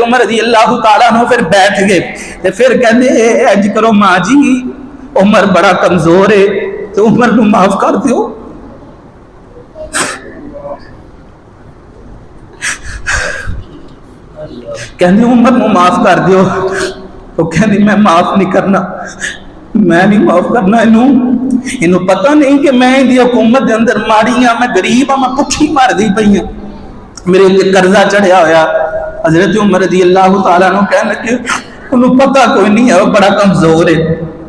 उमर रज़ी अल्लाह तआला अन्हु फिर बैठ गए ते फिर कहंदे इंज करो मां जी, उमर बड़ा कमजोर है तो उमर नूं माफ कर दियो। कहंदे उमर नूं माफ कर दियो। तो कहंदी मैं माफ नहीं करना, मैं नहीं माफ करना। इनू पता नहीं कि मैं इहदी हुकूमत दे अंदर माड़ी हाँ, मैं गरीब हाँ, मैं भुखी मरदी पई हाँ, मेरे उत्ते कर्जा चढ़िया होया। हजरत उमर रज़ी अल्लाह तआला अन्हु कहन लगे उन्होंने पता कोई नहीं है, वो बड़ा कमजोर है,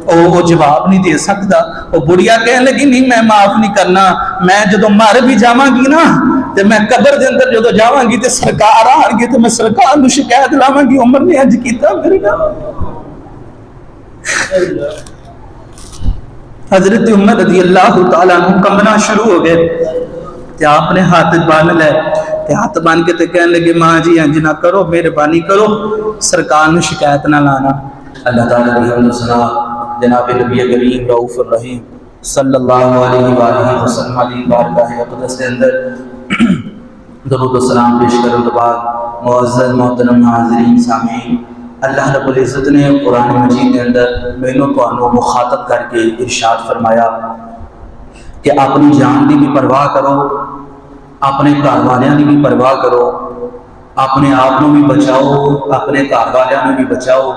वो जवाब नहीं दे सकता। वो बुढ़िया कह लगी नहीं मैं माफ नहीं करना, मैं जो मर भी जावांगी ना तो मैं कबर के अंदर जो जावांगी तो सरकार आएगी तो मैं सरकार को शिकायत लावांगी उमर ने अज किया मेरे नाल। हजरत उमर रज़ी अल्लाह तआला अन्हु कंबना शुरू हो गए ते आपने हाथ बांध ले, हाथ बांध के ते कहने लगे मां जी इंज ना करो, मेहरबानी करो, सरकार ने शिकायत ना लाना। अल्लाह ताला की हमद सना जनाब नबी करीम रऊफुर रहीम सल्लल्लाहु अलैहि वसल्लम दी बारगाह अक़दस के अंदर दरूद व सलाम पेश करने के बाद मुअज़्ज़ज़ मोहतरम हाज़रीन सामीन, अल्लाह रब्बुल इज़्ज़त ने कुरान मजीद के अंदर मैनू तुहानू मुखातब करके इरशाद फरमाया कि अपनी जान की भी परवाह करो, अपने घर वालियां की भी परवाह करो, अपने आप को भी बचाओ, अपने घर वालियां भी बचाओ।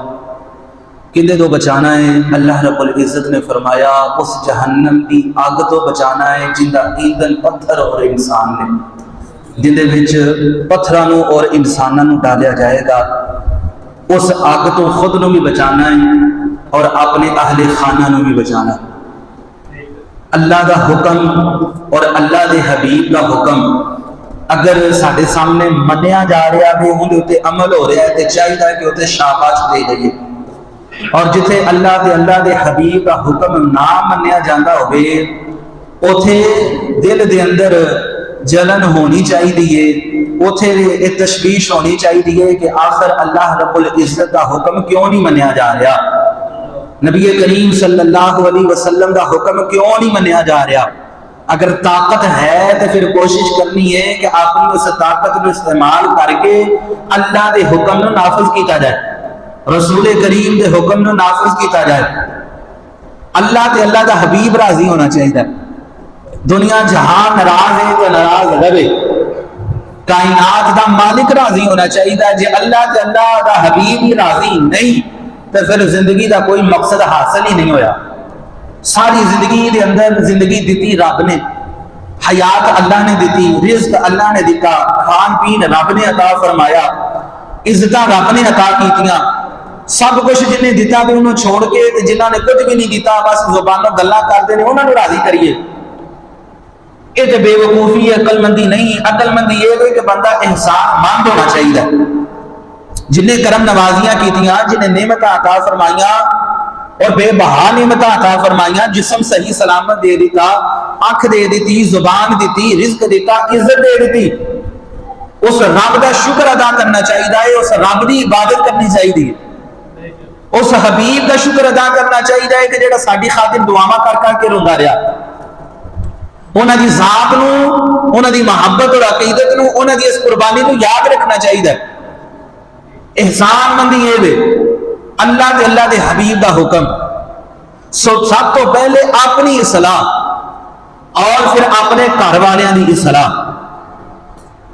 किंदे तो बचाना है? अल्लाह रब्बुल इज़्ज़त ने फरमाया उस जहन्नम की अग तो बचाना है जिंदा ईंधन पत्थर और इंसान ने, जिंदे विच पत्थरों और इंसानों डालिया जाएगा। उस अग तो खुद को भी बचाना है और अपने अहले खाना भी बचाना है। अल्लाह का हुक्म और अल्लाह के हबीब का हुक्म अगर साढ़े सामने मनिया जा रहा है, उनके उत्ते अमल हो रहा है तो चाहिए कि उत्ते शाबाश दे दईए, और जिथे अल्लाह के हबीब का हुक्म ना मनिया जाता होवे उथे दिल दे अंदर जलन होनी चाहिए, उथे एक तशवीश होनी चाहिए कि आखिर अल्लाह रब्बुल इज़्ज़त का हुक्म क्यों नहीं मनिया जा रहा, नबी करीम सल्लल्लाहु अलैहि वसल्लम का हुक्म क्यों नहीं मनिया जा रहा। अगर ताकत है तो फिर कोशिश करनी है कि अपनी उस ताकत को इस्तेमाल करके अल्लाह के हुक्म को नाफिज किया जाए, रसूल करीम के हुक्म को नाफिज किया जाए। अल्लाह ते अल्लाह का हबीब राजी होना चाहिए। दुनिया जहां नाराज है तो नाराज रहे, कायनात का मालिक राजी होना चाहिए। जे अल्लाह ते अल्लाह का हबीब ही राजी नहीं तो फिर जिंदगी का कोई मकसद हासिल ही नहीं होया। सारी जिंदगी के अंदर जिंदगी दी रब ने, हयात अल्लाह ने दी, रिज़्क अल्लाह ने दिता, खान पीन रब ने अता फरमाया, इज्जत रब ने अता कीतियां, सब कुछ जिन्हें दिता भी उन्होंने छोड़ के जिन्होंने कुछ भी नहीं दिता बस जुबानों गल्लां करते हैं उन्होंने राजी करिए। ये तो बेवकूफी है, अकलमंदी नहीं। अकलमंदी ये है कि बंदा एहसान मंद होना चाहिए। जिन्हें करम नवाजियां कीतियां, जिन्हें नेमत अता फरमाइया और बेबहा नेमत अता फरमाइया, जिस्म सही सलामत दे दिता, अख दे दी, जुबान दी, रिज़्क दिता, इज्जत दे दी, उस रब का शुक्र अदा करना चाहिए, उस रब की इबादत करनी चाहिए, उस हबीब का शुक्र अदा करना चाहिए कि जिहड़ा साडी खातिर दुआवां कर करके रोंदा रहा। उन्हां दी ज़ात नूं, उन्हां दी मुहब्बत और अकीदत नूं, उन्हां दी इस कुर्बानी को याद रखना चाहिए। एहसानमंदी ये वे अल्लाह के हबीब का हुक्म। सब तो पहले अपनी इसलाह और फिर अपने घर वालियां की इसलाह।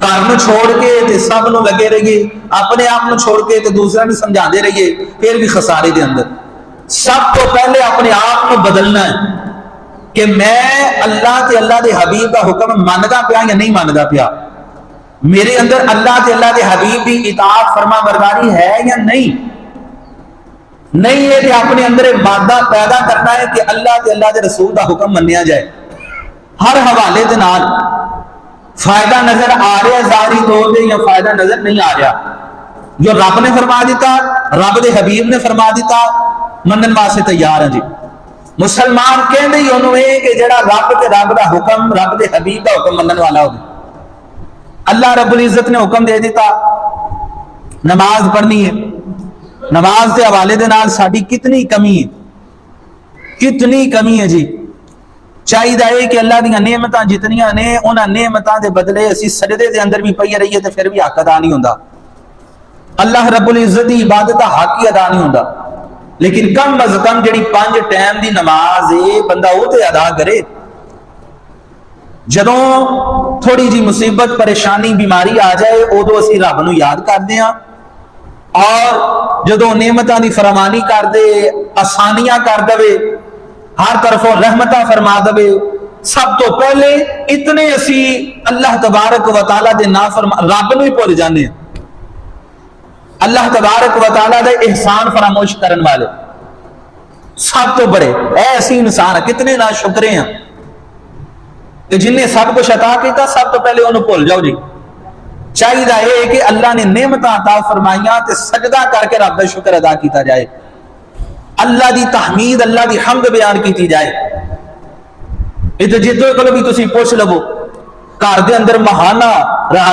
घर में छोड़ के ते सब नूं लगे रहिए, अपने आप में छोड़ के ते दूसरे नूं समझाते रहिए, फिर भी खसारे दे अंदर। सब तो पहले अपने आप को बदलना है कि मैं अल्लाह के हबीब का हुक्म मानदा पिया या नहीं मानदा पिया, मेरे अंदर अल्लाह के हबीब की इताअत फरमा बरदारी है या नहीं। नहीं है कि अपने अंदर एक मादा पैदा करना है कि अल्लाह के रसूल का हुक्म मनिया जाए। हर हवाले के नाल फायदा नजर आ रहा है जाहिरी तौर पर या फायदा नजर नहीं आ रहा, जो रब ने फरमा दिता, रब के हबीब ने फरमा दिता, मनन वास्ते तैयार है जी। मुसलमान कहते ही उन्होंने कि जेड़ा रब का हुक्म, रब के हबीब का हुक्म मनन वाला हो। अल्लाह रब्बुल इज़्ज़त ने हुक्म दे दिता नमाज पढ़नी है। नमाज के हवाले के नाल साडी कितनी कमी है, कितनी कमी है जी। चाहिए कि अल्लाह दी नेमतां जितनियां ने उन्हां नेमतां दे बदले असीं सजदे दे अंदर भी पई रहीए ते फिर भी हक अदा नहीं हुंदा। अल्लाह रब्बुल इज्जत की इबादत का हक ही अदा नहीं होता। लेकिन कम अज कम जी 5 टाइम की नमाज है बंदा वो तो अदा करे। जदों थोड़ी जी मुसीबत परेशानी बीमारी आ जाए उदों असीं रब नूं याद करते हैं, और जदों नेमतां दी फरमानी कर दे, आसानियां कर दे, हर तरफों रहमतां फरमा दे, सब तो पहले इतने असी अल्लाह तबारक व तआला दे नाफरमा रब नूं ही भुल जाने। अल्लाह तबारक व तआला दे एहसान फरामोश करने वाले सब तो बड़े ऐसे इंसान कितने ना शुक्रे हैं कि जिन्हें सब कुछ अता किया, सब तो पहले उन्होंने भुल जाओ जी। चाहिए कि अल्लाह ने नेमत अता फरमाइया तो सजदा करके रब का शुक्र अदा किया जाए, अल्लाह की तहमीद अल्लाह की हमद बयान की जाए। इधर जिदों को भी तुम पूछ लवो, घर के अंदर महाना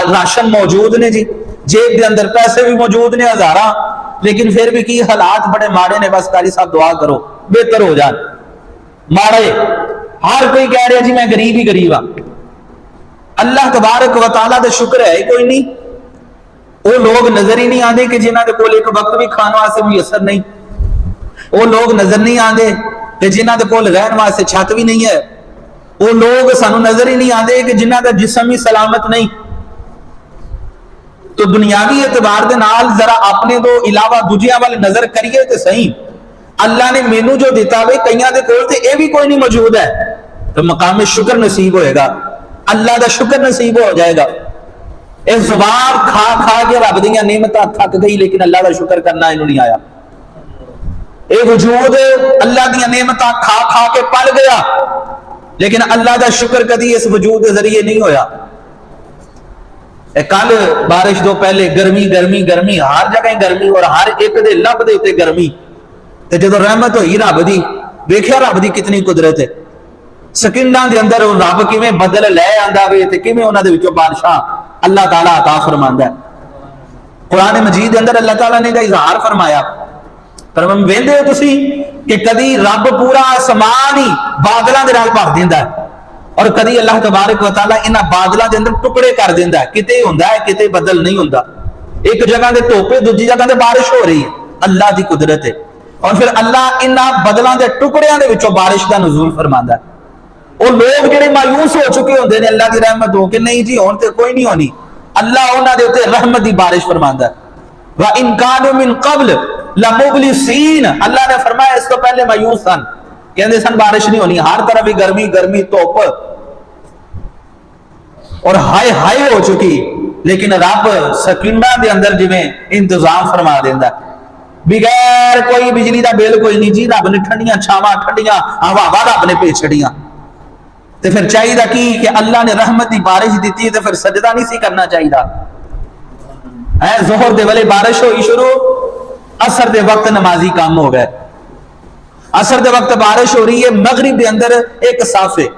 राशन मौजूद ने जी, जेब के अंदर पैसे भी मौजूद ने हजारा, लेकिन फिर भी की हालात बड़े माड़े ने। बस कारी साहब दुआ करो बेहतर हो जाए। माड़े हर कोई कह रहा जी मैं गरीब ही गरीब हाँ। अल्लाह तबारक व तआला दा शुक्र है कोई नहीं। वो लोग नजर ही नहीं आते कि जिन्होंने कोल एक वक्त भी खाने वास्ते भी असर नहीं। वो लोग नजर नहीं आते कि जिन्होंने कोल रहने वास्ते छत भी नहीं है। वो लोग सानू नजर ही नहीं आते कि जिन्हों का जिस्म ही सलामत नहीं। तो दुनियावी एतबार के नाल जरा अपने तो इलावा दूजिया वाले नजर करिए तो सही। अल्लाह ने मैनू जो दिता वे कईयां दे कोल ते ये भी कोई नहीं मौजूद है, तो मकाम शुक्र नसीब होएगा, अल्लाह का शुक्र नसीब हो जाएगा। इस जुबान खा खा के रब दियां नेमतां थक गई, लेकिन अल्लाह का शुक्र करना इन्हों नहीं आया। ये वजूद अल्लाह दियां नेमतां खा खा के पल गया, लेकिन अल्लाह का शुक्र कभी इस वजूद के जरिए नहीं होया। कल बारिश तो पहले गर्मी गर्मी गर्मी, हर जगह गर्मी और हर एक दे लब दे उत्ते गर्मी। तो जो रहमत हुई रब दी, वेख्या रब दी कितनी कुदरत है। सकिंडां दे अंदर रब किवें बदल लै आंदा वे ते किवें उन्हां दे विचों बारिशां अल्लाह ताला अता फरमांदा है। कुरान मजीद के अंदर अल्लाह ताला ने दा इजहार फरमाया। पर हम वेंदे हो तुसी कि कदी रब पूरा आसमान ही बादलों के नाल भर दिंदा है, और कदी अल्लाह तबारक व तआला इन्हां बादलों के अंदर टुकड़े कर दिंदा है। किते हुंदा है किते बदल नहीं हुंदा। एक जगह ते धुप, दूजी जगह ते बारिश हो रही है, अल्लाह की कुदरत है। और फिर अल्लाह इन्हां बदलों के टुकड़ियां दे विचों बारिश का नुज़ूल फरमांदा है। वो लोग जिहड़े मायूस हो चुके होंदे ने अल्लाह की रहमत हो के नहीं जी हुण ते कोई नहीं होनी, अल्लाह उन्हां दे उत्ते रहमत की बारिश फरमांदा है। व इन कानू मिन क़ब्ल लमुबलिसीन, अल्लाह ने फरमाया इस तो पहले मायूस सन, कहते सन बारिश नहीं होनी, हर तरफ ही गर्मी गर्मी धुप और हाय हाय हो चुकी। लेकिन रब सकीना के अंदर जिवें इंतजाम फरमा देंदा, बगैर कोई बिजली का बिल कोई नहीं जी, रब ने ठंडियां छावां ठंडियां हवावां रब ने भेज छड़ियां। तो फिर चाहिए कि अल्लाह ने रहमत की बारिश दी, तो फिर सजदा नहीं सी करना चाहिए है। जोहर दे वेले बारिश हुई शुरू, असर दे वक्त नमाजी काम हो गए। असर दे वक्त बारिश हो रही है, मगरिब के अंदर एक साफे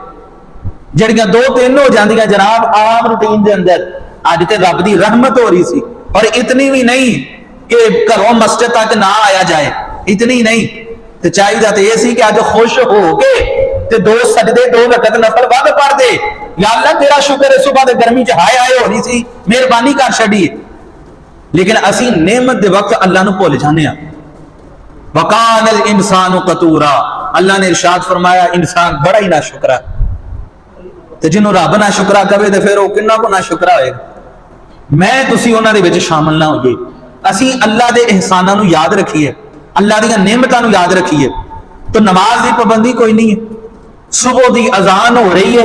जड़ियां 2-3 हो जांदियां जनाब आम रूटीन के अंदर। अज ते रब दी रहमत हो रही सी, और इतनी भी नहीं कि घरों मस्जिद तक ना आया जाए, इतनी नहीं। तो चाहिए तो यह सी कि अज खुश हो के ते 2 सजदे 2 रकत नफल वध पढ़ दे, या अल्लाह तेरा शुक्र है सुबह दे गर्मी च हाय हाय हो रही सी, मेहरबानी कर छड़ी। लेकिन असी नेमत दे वक्त अल्लाह नूं भुल जाने। वकानल इंसानु कतूरा, अल्लाह ने इरशाद फरमाया इंसान बड़ा ही ना शुक्रा। तो जिन्हों रब ना शुक्रा करे तो फिर वो किन्ना को ना शुक्रा होएगा। मैं तुसी उन्हां दे विच शामिल ना होइए। असी अल्लाह दे एहसानां नूं याद रखिए, अल्लाह दी नेमतां नूं याद रखिए। तो नमाज की पाबंदी कोई नहीं है। सुबह की अजान हो रही है,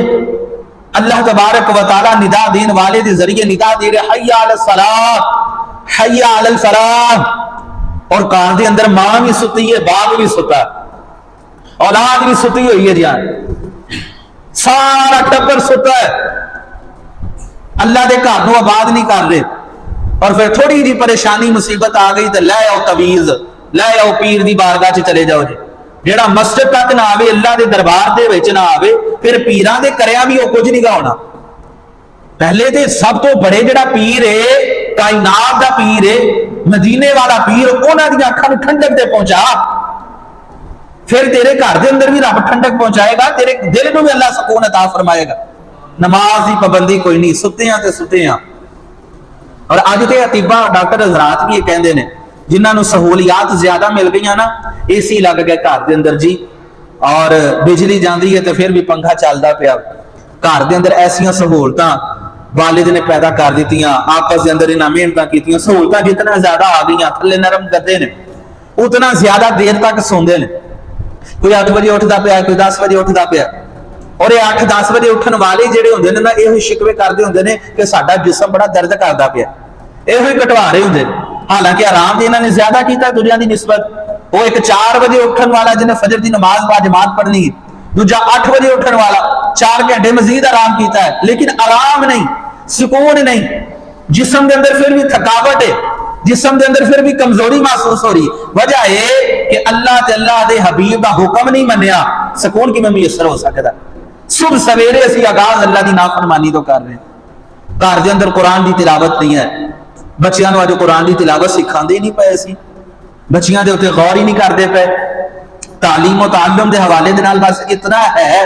अल्लाह तबारक व तआला निदा देने वाले के जरिए निदा दे रहे हय्या अलस सलाह हय्या अलल फलाह। और कार के अंदर मां भी सुती है, बाप भी सुता, औलाद भी सुती हुई है, जान सारा टब्बर सुता है। अल्लाह के घर को आबाद नहीं कर रहे। और फिर थोड़ी जी परेशानी मुसीबत आ गई तो लै आओ तवीज, लै आओ पीर की बारगाह च चले जाओ जी। जेड़ा मस्जिद तक ना आवे, अल्लाह के दरबार दे विच ना आवे, फिर पीरां दे करया भी कुछ नहीं होना। पहले तो सब तो बड़े जेड़ा पीर है, कायनात दा पीर है, मदीने वाला पीर, उन्हां दी अखां नूं ठंडक ते पहुंचा, फिर तेरे घर के अंदर भी रब ठंडक पहुंचाएगा, तेरे दिल नूं भी अल्लाह सुकून अता फरमाएगा। नमाज की पाबंदी कोई नहीं, सुते हैं तो सुते हैं। और अज तो अतीबा डॉक्टर हजरात भी कहते हैं जिन्होंने सहूलियात ज्यादा मिल गई ना, AC लग गए घर के अंदर जी, और बिजली जाती है तो फिर भी पंखा चलता पाया, घर के अंदर ऐसिया सहूलत वालिद ने पैदा कर दी, आपस के अंदर इन्हें मेहनत की, सहूलत जितना ज्यादा आ गई, थले नरम करते हैं उतना ज्यादा देर तक सोंदे ने। कोई 8 बजे उठता पाया, कोई 10 बजे उठता पाया, और ये 8-10 बजे उठन वाले जिहड़े हुंदे ने ना, ये शिकवे करते हुंदे ने कि साडा जिस्म बड़ा दर्द करता पाया, यो ही कटवा रहे होंगे। हालांकि आराम इन्होंने ज्यादा किया दुनिया की निस्बत। वो एक 4 बजे उठन वाला जिन्हें फजर की नमाज बाजमात पढ़नी, दूजा 8 बजे उठन वाला 4 घंटे मजीद आराम किया है, लेकिन आराम नहीं, सुकून नहीं, जिस्म के अंदर फिर भी थकावट है, जिस्म के अंदर फिर भी कमजोरी महसूस हो रही। वजह है कि अल्लाह ते अल्लाह दे हबीब का हुक्म नहीं मनिया, सुकून किवें मुयसर हो सकता। सुबह सवेरे असीं आगाज अल्लाह की नाफरमानी तो कर रहे हैं, घर के अंदर कुरान की तिलावत नहीं है, बच्चों को अज कुरान की तिलावत सिखाते ही नहीं पे, असीं बच्चियां दे उत्ते गौर ही नहीं करते पे। तालीम और ताल्लुम के हवाले दे नाल बस इतना है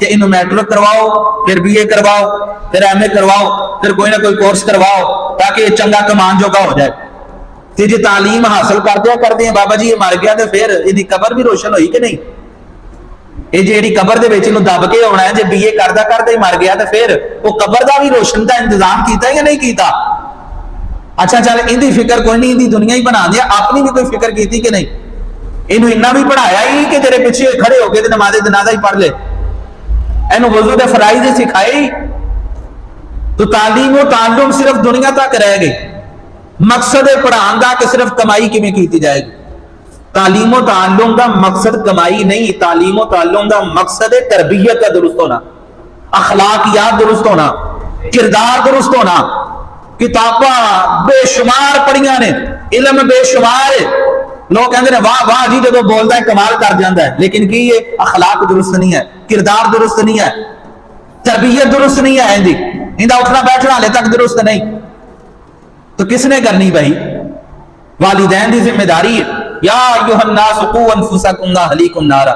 कि इन्हों मैट्रिक करवाओ, फिर BA करवाओ, फिर MA करवाओ, फिर कोई ना कोई कोर्स करवाओ ताकि चंगा कमान जोगा हो जाए। तो जो तालीम हासिल करते हैं बाबा जी ये मर गया तो फिर इसकी कबर भी रोशन हुई कि नहीं? ये जी कबर के दब के होना है, जो BA करते ही मर गया तो फिर वो कबर का भी रोशन का इंतजाम किया या नहीं किया? अच्छा चल इनकी फिक्र कोई नहीं, इनकी दुनिया ही बना दिया, अपनी भी कोई फिक्र की कि नहीं? इनू इन्ना भी पढ़ाया ही कि तेरे पीछे खड़े होके नमाज़े जनाजा ही पढ़ ले, इनू वजू दे फराइज ही सिखाए। तो तालीम और ताल्लुम सिर्फ दुनिया तक रह गई, मकसद है पढ़ाने का कि सिर्फ कमाई किवें की जाएगी। तालीम और ताल्लुम का मकसद कमाई नहीं, तालीम और ताल्लुम का मकसद है तरबियत का दुरुस्त होना, अखलाकियात दुरुस्त होना, किरदार दुरुस्त होना। किताबा बेशुमार पढ़िया ने, इलम बेशुमार है, लोग कहते हैं वाह वाह जी जो बोलता है कमाल कर जाता है, लेकिन की ये अखलाक दुरुस्त नहीं है, किरदार दुरुस्त नहीं है, तरबियत दुरुस्त नहीं है, इनका उठना बैठना हाले तक दुरुस्त नहीं। तो किसने करनी भाई? वालिदैन की जिम्मेदारी है। या अय्युहन्नास कू अनफुसकुम व अहलीकुम नारा,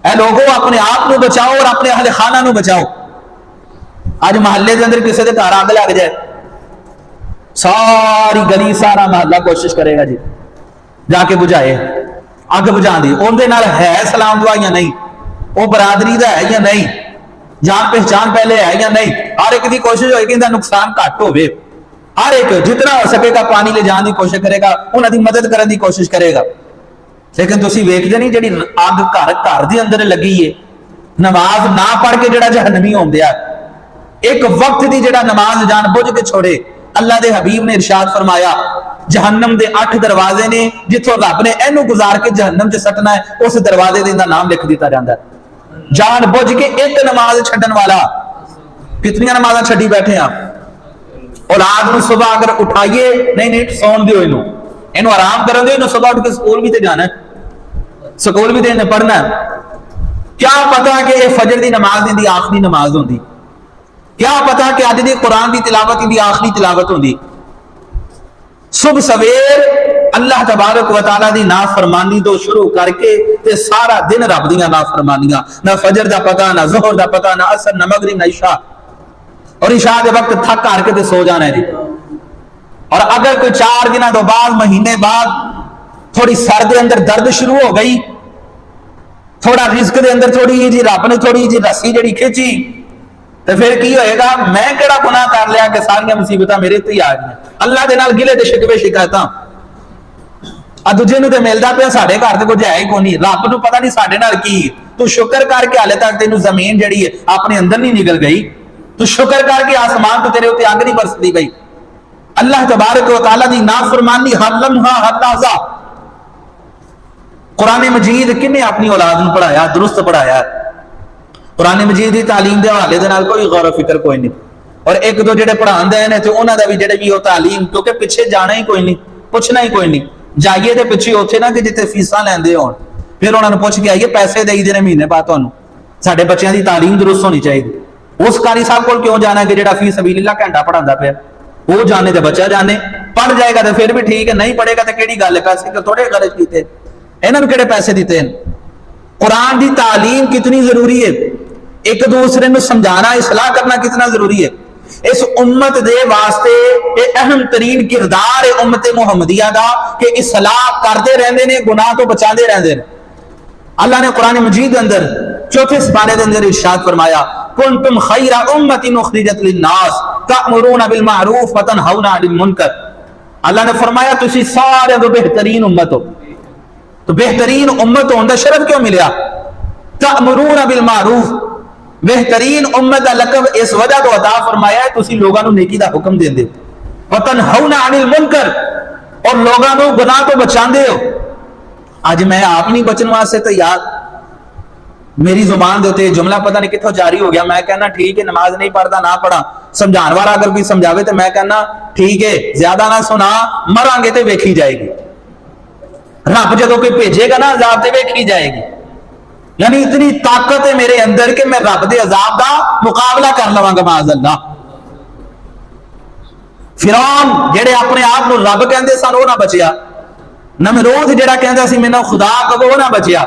ऐ लोगों अपने आप को बचाओ और अपने अहले खाना को बचाओ। आज महल्ले के अंदर किसी के घर आग लग जाए, सारी गली सारा महल्ला कोशिश करेगा जी जाके बुझाए, अग बुझा दी, उनके नाल है सलाम दुआ या नहीं, वो बरादरी का है या नहीं, जान पहचान पहले है या नहीं। हर एक की कोशिश होगी इनका नुकसान घट हो, हर एक जितना हो सकेगा पानी ले जाने की कोशिश करेगा, उन्होंने मदद करने की कोशिश करेगा। लेकिन तुम वेखते नहीं जी अग घर घर के अंदर लगी है, नमाज ना पढ़ के जरा जहन्नमी होंदे आ, एक वक्त की जरा नमाज जान बुझ के छोड़े। अल्लाह के हबीब ने इरशाद फरमाया जहन्नम के 8 दरवाजे ने, जिथों रब ने इनू गुजार के जहन्नम च सटना है, उस दरवाजे का नाम लिख दिता जाता है। जान बुझ के एक नमाज छड्डन वाला, कितनी नमाजा छड्डी बैठे आप। औलाद को सुबह अगर उठाइए, नहीं नहीं सौन दो, इनू आराम कर दो, सुबह उठ के स्कूल भी तो जाना है, स्कूल भी तो पढ़ना है। क्या पता कि यह फजर की नमाज इनकी आखिरी नमाज होंगी, क्या पता कि अज की कुरान की तिलावत इनकी आखिरी तिलावत होंगी। सुबह सवेर अल्लाह तबारक व तआला दी नाफरमानी तो शुरू करके ते सारा दिन रब दी नाफरमानियां, ना फजर का पता, ना जोहर का पता, ना असर, ना मगरिब, ना इशा। और इशा के वक्त थक करके ते सो जाना है जी। और अगर कोई 4 दिनों तो बाद, महीने बाद थोड़ी सर के अंदर दर्द शुरू हो गई, थोड़ा रिस्क के अंदर थोड़ी जी रब ने थोड़ी जी रस्सी जी खिंची, तो फिर की होएगा? मैं केड़ा गुनाह कर लिया कि सारियां मुसीबत मेरे ते ही आ गई? अल्लाह के नाल गिले ते शिकवे शिकायत आ दूजे नूं ते मिलदा पिया, साडे घर ते कुछ है ही कोई नहीं, रब नूं पता नहीं साडे नाल की। तू शुक्र करके हाले तक तेनू जमीन जिहड़ी है अपने अंदर नहीं निकल गई, तू शुक्र करके आसमान तो तेरे उत्ते अग नहीं बरसदी गई। अल्लाह तबारक व तआला दी नाफरमानी हर लम्हा हर लहज़ा। कुरान मजीद किन्ने अपनी औलाद नूं पढ़ाया, दुरुस्त पढ़ाया। कुरान मजीद की तालीम के हवाले दे नाल कोई गौर फिक्र कोई नहीं। और एक दो जो पढ़ाते हैं तो उन्होंने भी जो भी तालीम, क्योंकि पिछे जाना ही कोई नहीं, पूछना ही कोई नहीं, जाइए तो पिछे उत्थे ना कि जिथे फीसा लेंदे होण, फिर उन्होंने पूछ के आइए पैसे देई देने महीने बाद, तुहानूं साडे बच्चों की तालीम दुरुस्त होनी चाहिए। उस कारी साहब को क्यों जाना कि जो फी सबीलिल्लाह घंटा पढ़ाता पाया, वो जाने तो बच्चा जाने, पढ़ जाएगा तो फिर भी ठीक है, नहीं पढ़ेगा तो केड़ी गल है, पैसे थोड़े खर्च किए, इन्होंने किहड़े पैसे दिते हैं। कुरान की तालीम कितनी जरूरी है, एक दूसरे को समझाना, इसलाह करना कितना जरूरी है। इस उम्मत दे वास्ते ये अहम तरीन किरदार है उम्मत मुहम्मदिया दा कि इसलाह करते रहंदे ने, गुनाह तो बचाते रहंदे ने। अल्लाह ने कुरान मजीद अंदर चौथे सिपारे के अंदर इरशाद फरमाया, कुंतुम खैरा उम्मतिन उखरिजत लिन्नास तअमुरूना बिल मारूफ व तनहौना अनिल मुनकर। अल्लाह ने फरमाया तुसी सारे तो बेहतरीन उम्मत हो। तो बेहतरीन उम्मत होने का शरफ क्यों मिला? तअमुरूना बिल मारूफ, बेहतरीन उम्मत का लकब इस वजह तो अता फरमाया है तुसी लोगों को नेकी का हुक्म देंदे हो, व तनहौना अनिल मुनकर, और लोगों को गुनाह तो बचाते हो। आज मैं आप नहीं बचने वास्ते तैयार, मेरी जुबान के जुमला पता नहीं कितों जारी हो गया, मैं कहना ठीक है नमाज नहीं पढ़ता ना पढ़ा, समझाने वाला अगर कोई समझावे तो मैं कहना ठीक है, ज्यादा ना सुना, मरांगे तो वेखी जाएगी। रब जो कोई भेजेगा ना अजाब तो वेखी जाएगी। यानी इतनी ताकत है मेरे अंदर कि मैं रब के अजाब का मुकाबला कर लवांगा माअज़ल्लाह। फिरौन जेड़े अपने आप को रब कहते सन वो ना बचिया, नमरूद जेड़ा कहता सी मैनू खुदा कहो वो ना बचिया,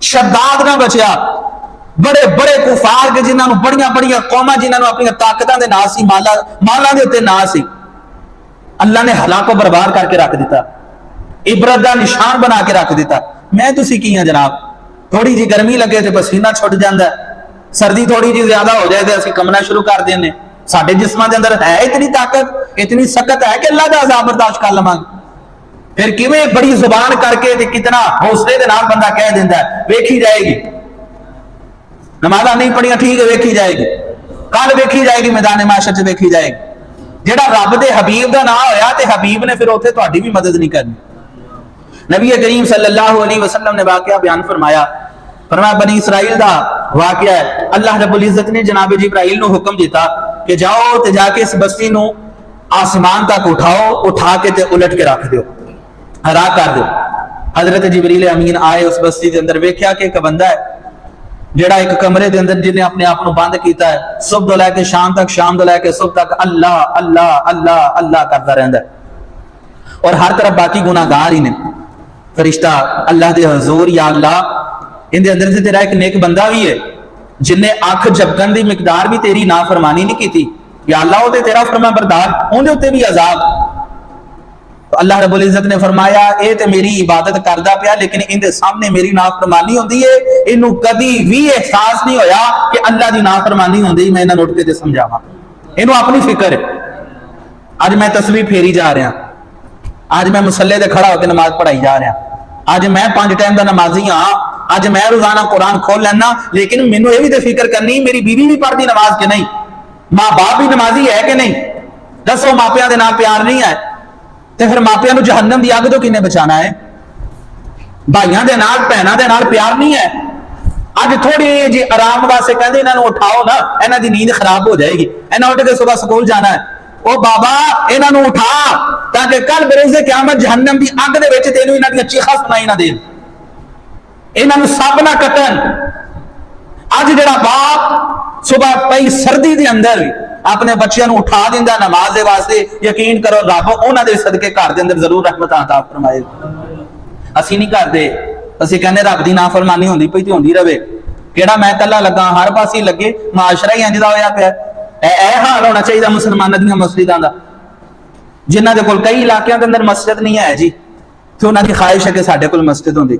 शद्दाद ना बचिया, बड़े बड़े कुफार के जिन्होंने बड़िया बड़िया कौमा जिन्होंने अपनी ताकतों के नाम सी, माला के उत्ते नाम सी, अल्लाह ने हलाको बर्बाद करके रख दिता, इबरत का निशान बना के रख दिता। मैं तुसी की हां जनाब, थोड़ी जी गर्मी लगे तो पसीना छुट जाता है, सर्दी थोड़ी जी ज्यादा हो जाए तो असं कमना शुरू कर देने। साडे जिस्मां दे अंदर है इतनी ताकत, इतनी सकत है कि अल्लाह का अज़ाब बर्दाश्त कर लवांगे। फिर किवें बड़ी जुबान करके ते कितना हौसले दे नाल बंदा कह दिंदा है वेखी जाएगी, नमाज़ां नहीं पढ़ियां ठीक है वेखी जाएगी, कल वेखी जाएगी, मैदान माशर च वेखी जाएगी। जेड़ा रब दे हबीब दा नाम होया ते हबीब ने फिर उत्थे तुहाडी भी मदद नहीं करनी। नबी करीम सल्लल्लाहु अलैहि वसल्लम ने वाकया बयान फरमाया, बनी इसराइल दा वाकया है। अल्लाह रब्बुल इज्जत ने जनाब जिब्राइल को हुक्म दिता कि जाओ ते जाके इस बस्ती नू आसमान तक उठाओ, उठा के ते उलट के रख दो, हरा कर दो। हजरत जिब्रील अमीन आए उस बस्ती के अंदर, वेख्या कि एक बंदा है जेड़ा एक कमरे के अंदर जिन्हें अपने आप को बंद किया है, सुबह तो लैके शाम तक, शाम तो लैके सुबह तक अल्लाह अल्लाह अल्लाह अल्लाह करता रहता है, और हर तरफ बाकी गुनाहगार ही ने। फरिश्ता अल्लाह के हजूर, या अल्लाह इनके अंदर से तेरा एक नेक बंदा भी है जिन्हें अख झपकन की मिकदार भी तेरी नाफरमानी नहीं की, या अल्लाह वो तेरा फरमा बरदार, उनके उत्ते भी अजाब। तो अल्लाह रब्बुल इज्जत ने फरमाया ये तो मेरी इबादत करता पिया, लेकिन इनके सामने मेरी नाफरमानी होती है, इनू कभी भी एहसास नहीं होया कि अल्लाह की नाफरमानी होती, मैं इन्हें उठ के समझावा, इनू अपनी फिक्र है। अज मैं तस्वीर फेरी जा रहा, अज मैं मुसल्ले से खड़ा होकर नमाज पढ़ाई जा रहा, अज मैं 5 टाइम का नमाजी हाँ, अज मैं रोजाना कुरान खोल लेना, लेकिन मैनू यह भी तो फिक्र करनी मेरी बीवी भी पढ़ती नमाज के नहीं, माँ बाप भी नमाजी है कि नहीं। दसो मापिया के नाल प्यार नहीं है तो फिर मापिया को जहन्नम की अग तो किने बचाना है। भाइयों के नाल भैनों के नाल प्यार नहीं है। अज थोड़ी जी आराम वास्ते कहते इन्हों उठाओ ना, इन्हों की नींद खराब हो जाएगी, इन्हें उठ के सुबह स्कूल जाना है, ओ बाबा इन्हों उठा ताकि कल बरोज़े क़यामत जहन्नम की अग दे विच तैनूं इन्हां दी चीखां सुनाई ना देन, इन्हों सब ना कटन। अज जिहड़ा बाप सुबह पई सर्दी के अंदर भी अपने बच्चों को उठा दिंदा नमाज के वास्ते, यकीन करो रब उन्होंने सदके घर के अंदर जरूर रहमत अता फरमाए। असीं नहीं करते, असीं कहने रब की नाफरमानी होंदी पई ते होंदी रहे, किहड़ा मैं कल्ला लगा, हर पासे लगे, माशरा ही इंज दा होया पिया। ए हाल होना चाहिए मुसलमानों दी मस्जिदां दा, जिन्हां दे कोल कई इलाकों के अंदर मस्जिद नहीं है जी, तो उन्हां दी ख्वाहिश है कि साडे कोल मस्जिद होंदी,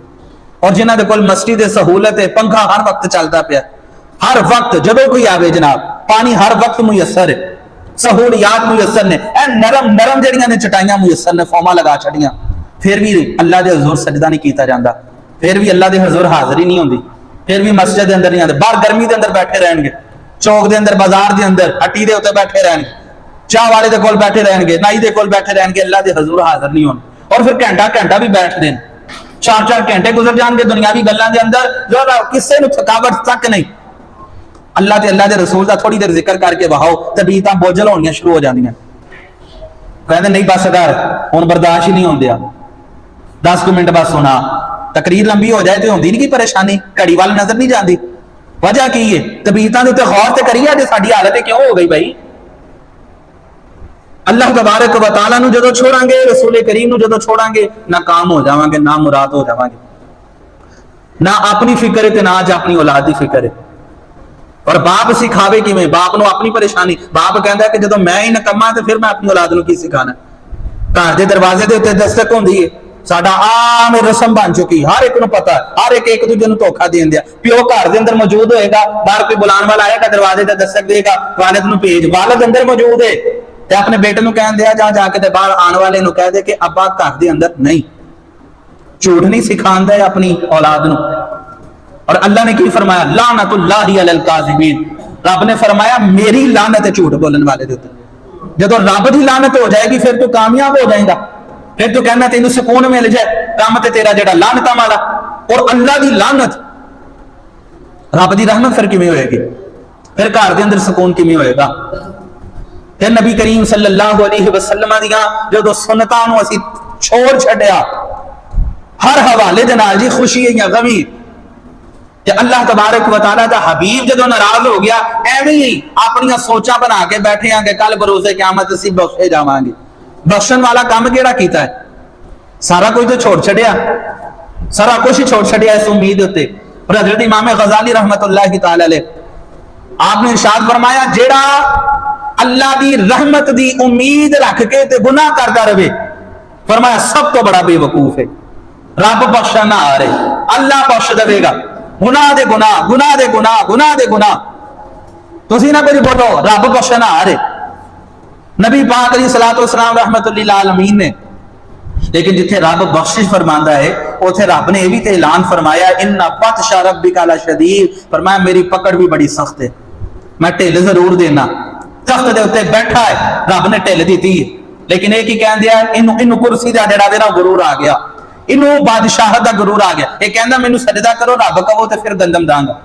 और जिन्हां दे कोल मस्जिद दी सहूलत है, पंखा हर वक्त चलता पिया, हर वक्त जदों कोई आवे जनाब, पानी हर वक्त मुयसर है, सहूलियात मुयसर ने, नरम नरम जड़ियां ने चटाइयां मुयसर ने, फोमा लगा छड़ियां, फिर भी अल्लाह के हजूर सजदा नहीं किया जाता, फिर भी अल्लाह के हजूर हाजिरी नहीं होती, फिर भी मस्जिद के अंदर नहीं आते, बाहर गर्मी के अंदर बैठे रहेंगे, चौक के अंदर, बाजार के अंदर, हट्टी के उत्ते बैठे रहेंगे, चाह वाले के कोल बैठे रहेंगे, नाई के कोल बैठे रहेंगे, अल्लाह के हजूर हाजिर नहीं होने, और फिर घंटा घंटा भी बैठ दें, 4-4 घंटे गुजर जाएंगे दुनियावी गल्लां के अंदर, जो किसी को थकावट तक नहीं। अल्लाह ते अल्लाह के रसूल का थोड़ी देर जिक्र करके बहाओ, तबीयतां बोझल होनियां शुरू हो जांदियां, कहते नहीं बस कर हुण बर्दाश्त ही नहीं होंदिया, 10 मिनट बस सुना, तकरीर लंबी हो जाए तो होंदी नहीं की परेशानी, घड़ी वाल नजर नहीं जाती, वजह की है तबीयतां दे उत्ते गौर ते करिए जे साडी हालत क्यों हो गई भाई। अल्लाह तबारक व तआला नूं जदों छोड़ांगे, रसूल करीम नूं जदों छोड़ांगे, ना काम हो जावांगे, ना मुराद हो जावांगे, ना अपनी फिक्र है ते ना अज अपनी औलाद की फिक्र है। और बाप सिखावे किवें? बाप नूं अपनी परेशानी, बाप कहता कि जो मैं ही नकम्मा तो फिर मैं अपनी औलाद नूं की सिखाना। घर के दरवाजे के उत्ते दस्तक होंदी है, साडा आम रस्म बन चुकी, हर एक नूं पता, हर एक दूजे नूं धोखा देन दिया। प्यो घर के अंदर मौजूद होएगा, बाहर कोई बुलाने वाला आएगा, दरवाजे ते दस्तक देगा, वालिद नूं भेज, वालिद अंदर मौजूद है ते अपने बेटे नूं कहन दिया जा जाके ते बाहर आने वाले नूं कह दे कि अब्बा घर के अंदर नहीं। झूठ नहीं सिखांदा है अपनी औलाद नूं। और अल्लाह ने की फरमाया, लानतुल्लाहि अलल काज़िबीन, रब ने फरमाया मेरी लानत है झूठ बोलने वाले दे उत्ते। जदों रब की लानत हो जाएगी फिर तू कामयाब हो जाएगा, फिर तू कहना तेन सुकून मिल जाए, काम ते तेरा जेड़ा लानत वाला। और अल्लाह की लानत, रब की रहमत फिर किवें होएगी? फिर घर के अंदर सुकून किवें होएगा? फिर नबी करीम सल्लल्लाहु अलैहि वसल्लम दियां जदों सुन्नतां नूं असीं छोड़ छड्डिया हर हवाले दे नाल जी, खुशी या गमी, अल्लाह तबारक व तआला दा हबीब जदों नाराज हो गया, एवें ही अपनी सोचा बना के बैठे हैं कि कल भरोसे क़यामत असीं बख्शे जावांगे। बख्शण वाला काम केड़ा कीता है? सारा कुछ तो छोड़ छड्डिया, सारा कुछ ही छोड़ छड्डिया इस उम्मीद उत्ते। और हज़रत इमाम गज़ाली रहमतुल्लाहि तआला अलैह आपने इरशाद फरमाया, जेड़ा अल्लाह दी रहमत दी उम्मीद रख के ते गुनाह करता रहे, फरमाया सब तो बड़ा बेवकूफ है। रब बख्शा ना आ रहे, अल्लाह बख्श देगा। गुनाह दे गुनाह, गुनाह दे गुनाह, गुनाह दे गुनाह, तुसीं ना कुछ बोलो, रब बख्शा ना आ रहे। नबी पाक अलैहिस्सलातु वस्सलाम रहमतुल लिल आलमीन ने, लेकिन जिथे रब बख्शिश फरमांदा है उथे रब ने यह भी तो ऐलान फरमाया, इन्ना बत्शा रब्बिका लशदीद, फरमाया मेरी पकड़ भी बड़ी सख्त है, मैं ढिल जरूर देना। तख्त दे उत्ते बैठा है, रब ने ढिल दी है, लेकिन एक ही कह दिया इनू कुर्सी का जेड़ा देना गुरूर आ गया, इनू बादशाह का गुरूर आ गया। ये कहना मैनू सजदा करो, रब कहो तो फिर गंदम दांगा।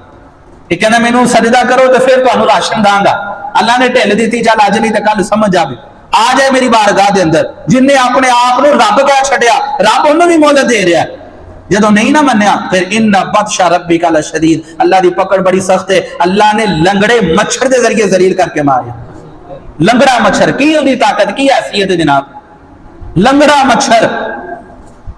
ये कहना मैनू सजदा करो तो फिर तुहानू राशन दांगा। अल्लाह ने ढिल दी, चल अज नहीं तो कल समझ आवे, आ जाए मेरी बारगाह के अंदर। जिन्हें अपने आप को रब कह छड्डिया, रब उन्होंने भी मोहलत दे रहा है। जदों नहीं ना मन्निया फिर इन्ना बत्शा रब्बिका लशदीद, अल्लाह की पकड़ बड़ी सख्त है। अल्लाह ने लंगड़े मच्छर के जरिए जलील करके मारे। लंगड़ा मच्छर की उहदी ताकत की हैसियत है जनाब, लंगड़ा मच्छर।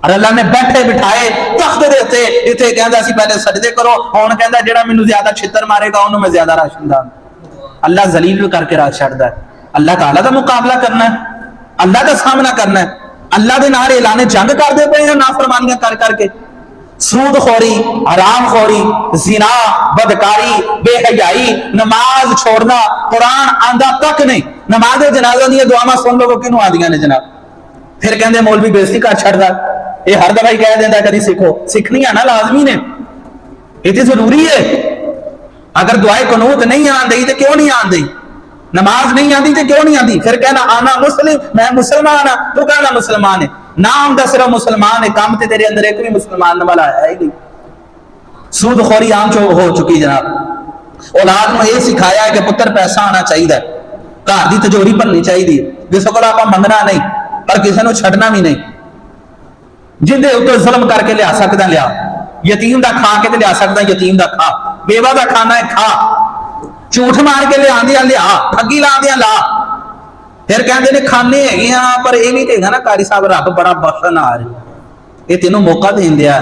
और अल्लाह ने बैठे बिठाए तख्त दे उत्ते, इत्थे कहंदा सी पहले सजदे करो, हुण कहंदा जेड़ा मैनू ज्यादा छितर मारेगा उन्होंने मैं ज्यादा राशन दांगा। अल्लाह जलील करके राज छड्डदा है। अल्लाह ताला दा मुकाबला करना है, अल्लाह का सामना करना है। अल्लाह के नारे ऐलाने जंग करते पे हैं नाफरमानियां कर करके, सूदखोरी, हरामखोरी, जिना, बदकारी, बेहयाई, नमाज छोड़ना, कुरान आंदा तक नहीं। नमाज जनाजा दी दुआवां सुन लो किनू आदियां ने जनाब, फिर कहंदे मौलवी बेइज्जती कर छड्डदा। ये हर दफा ही कह देंदा कदी सीखो, सीखनी है ना, लाजमी ने, ये तो जरूरी है। अगर दुआए कुनूत नहीं आन दी तो क्यों नहीं आन दी? नमाज नहीं आती तो क्यों नहीं आती? फिर कहना आना मुस्लिम, मैं मुसलमान हाँ, तू कहना मुसलमान है, नाम दस रहा मुसलमान है, काम ते तेरे अंदर एक भी मुसलमान वाला है ही नहीं। सूदखोरी आम हो चुकी जनाब। औलाद में यह सिखाया है कि पुत्र पैसा आना चाहिए, घर की तिजोरी भरनी चाहिए, किसी को आप मंगना नहीं पर किसी को छड्डना भी नहीं। जिंदे उत्ते जुल्म करके लिया सकता लिया, यतीम का खा के लिया सकता यतीम का खा, बेवा का खाना है खा, झूठ मार के लिया लिया, ठगी ला दिया ला। फिर कहते ने खाने है पर यह भी कहेगा ना कारी साहब रब बड़ा बख्शण आ रहा, ये तेनों मौका देन दिया।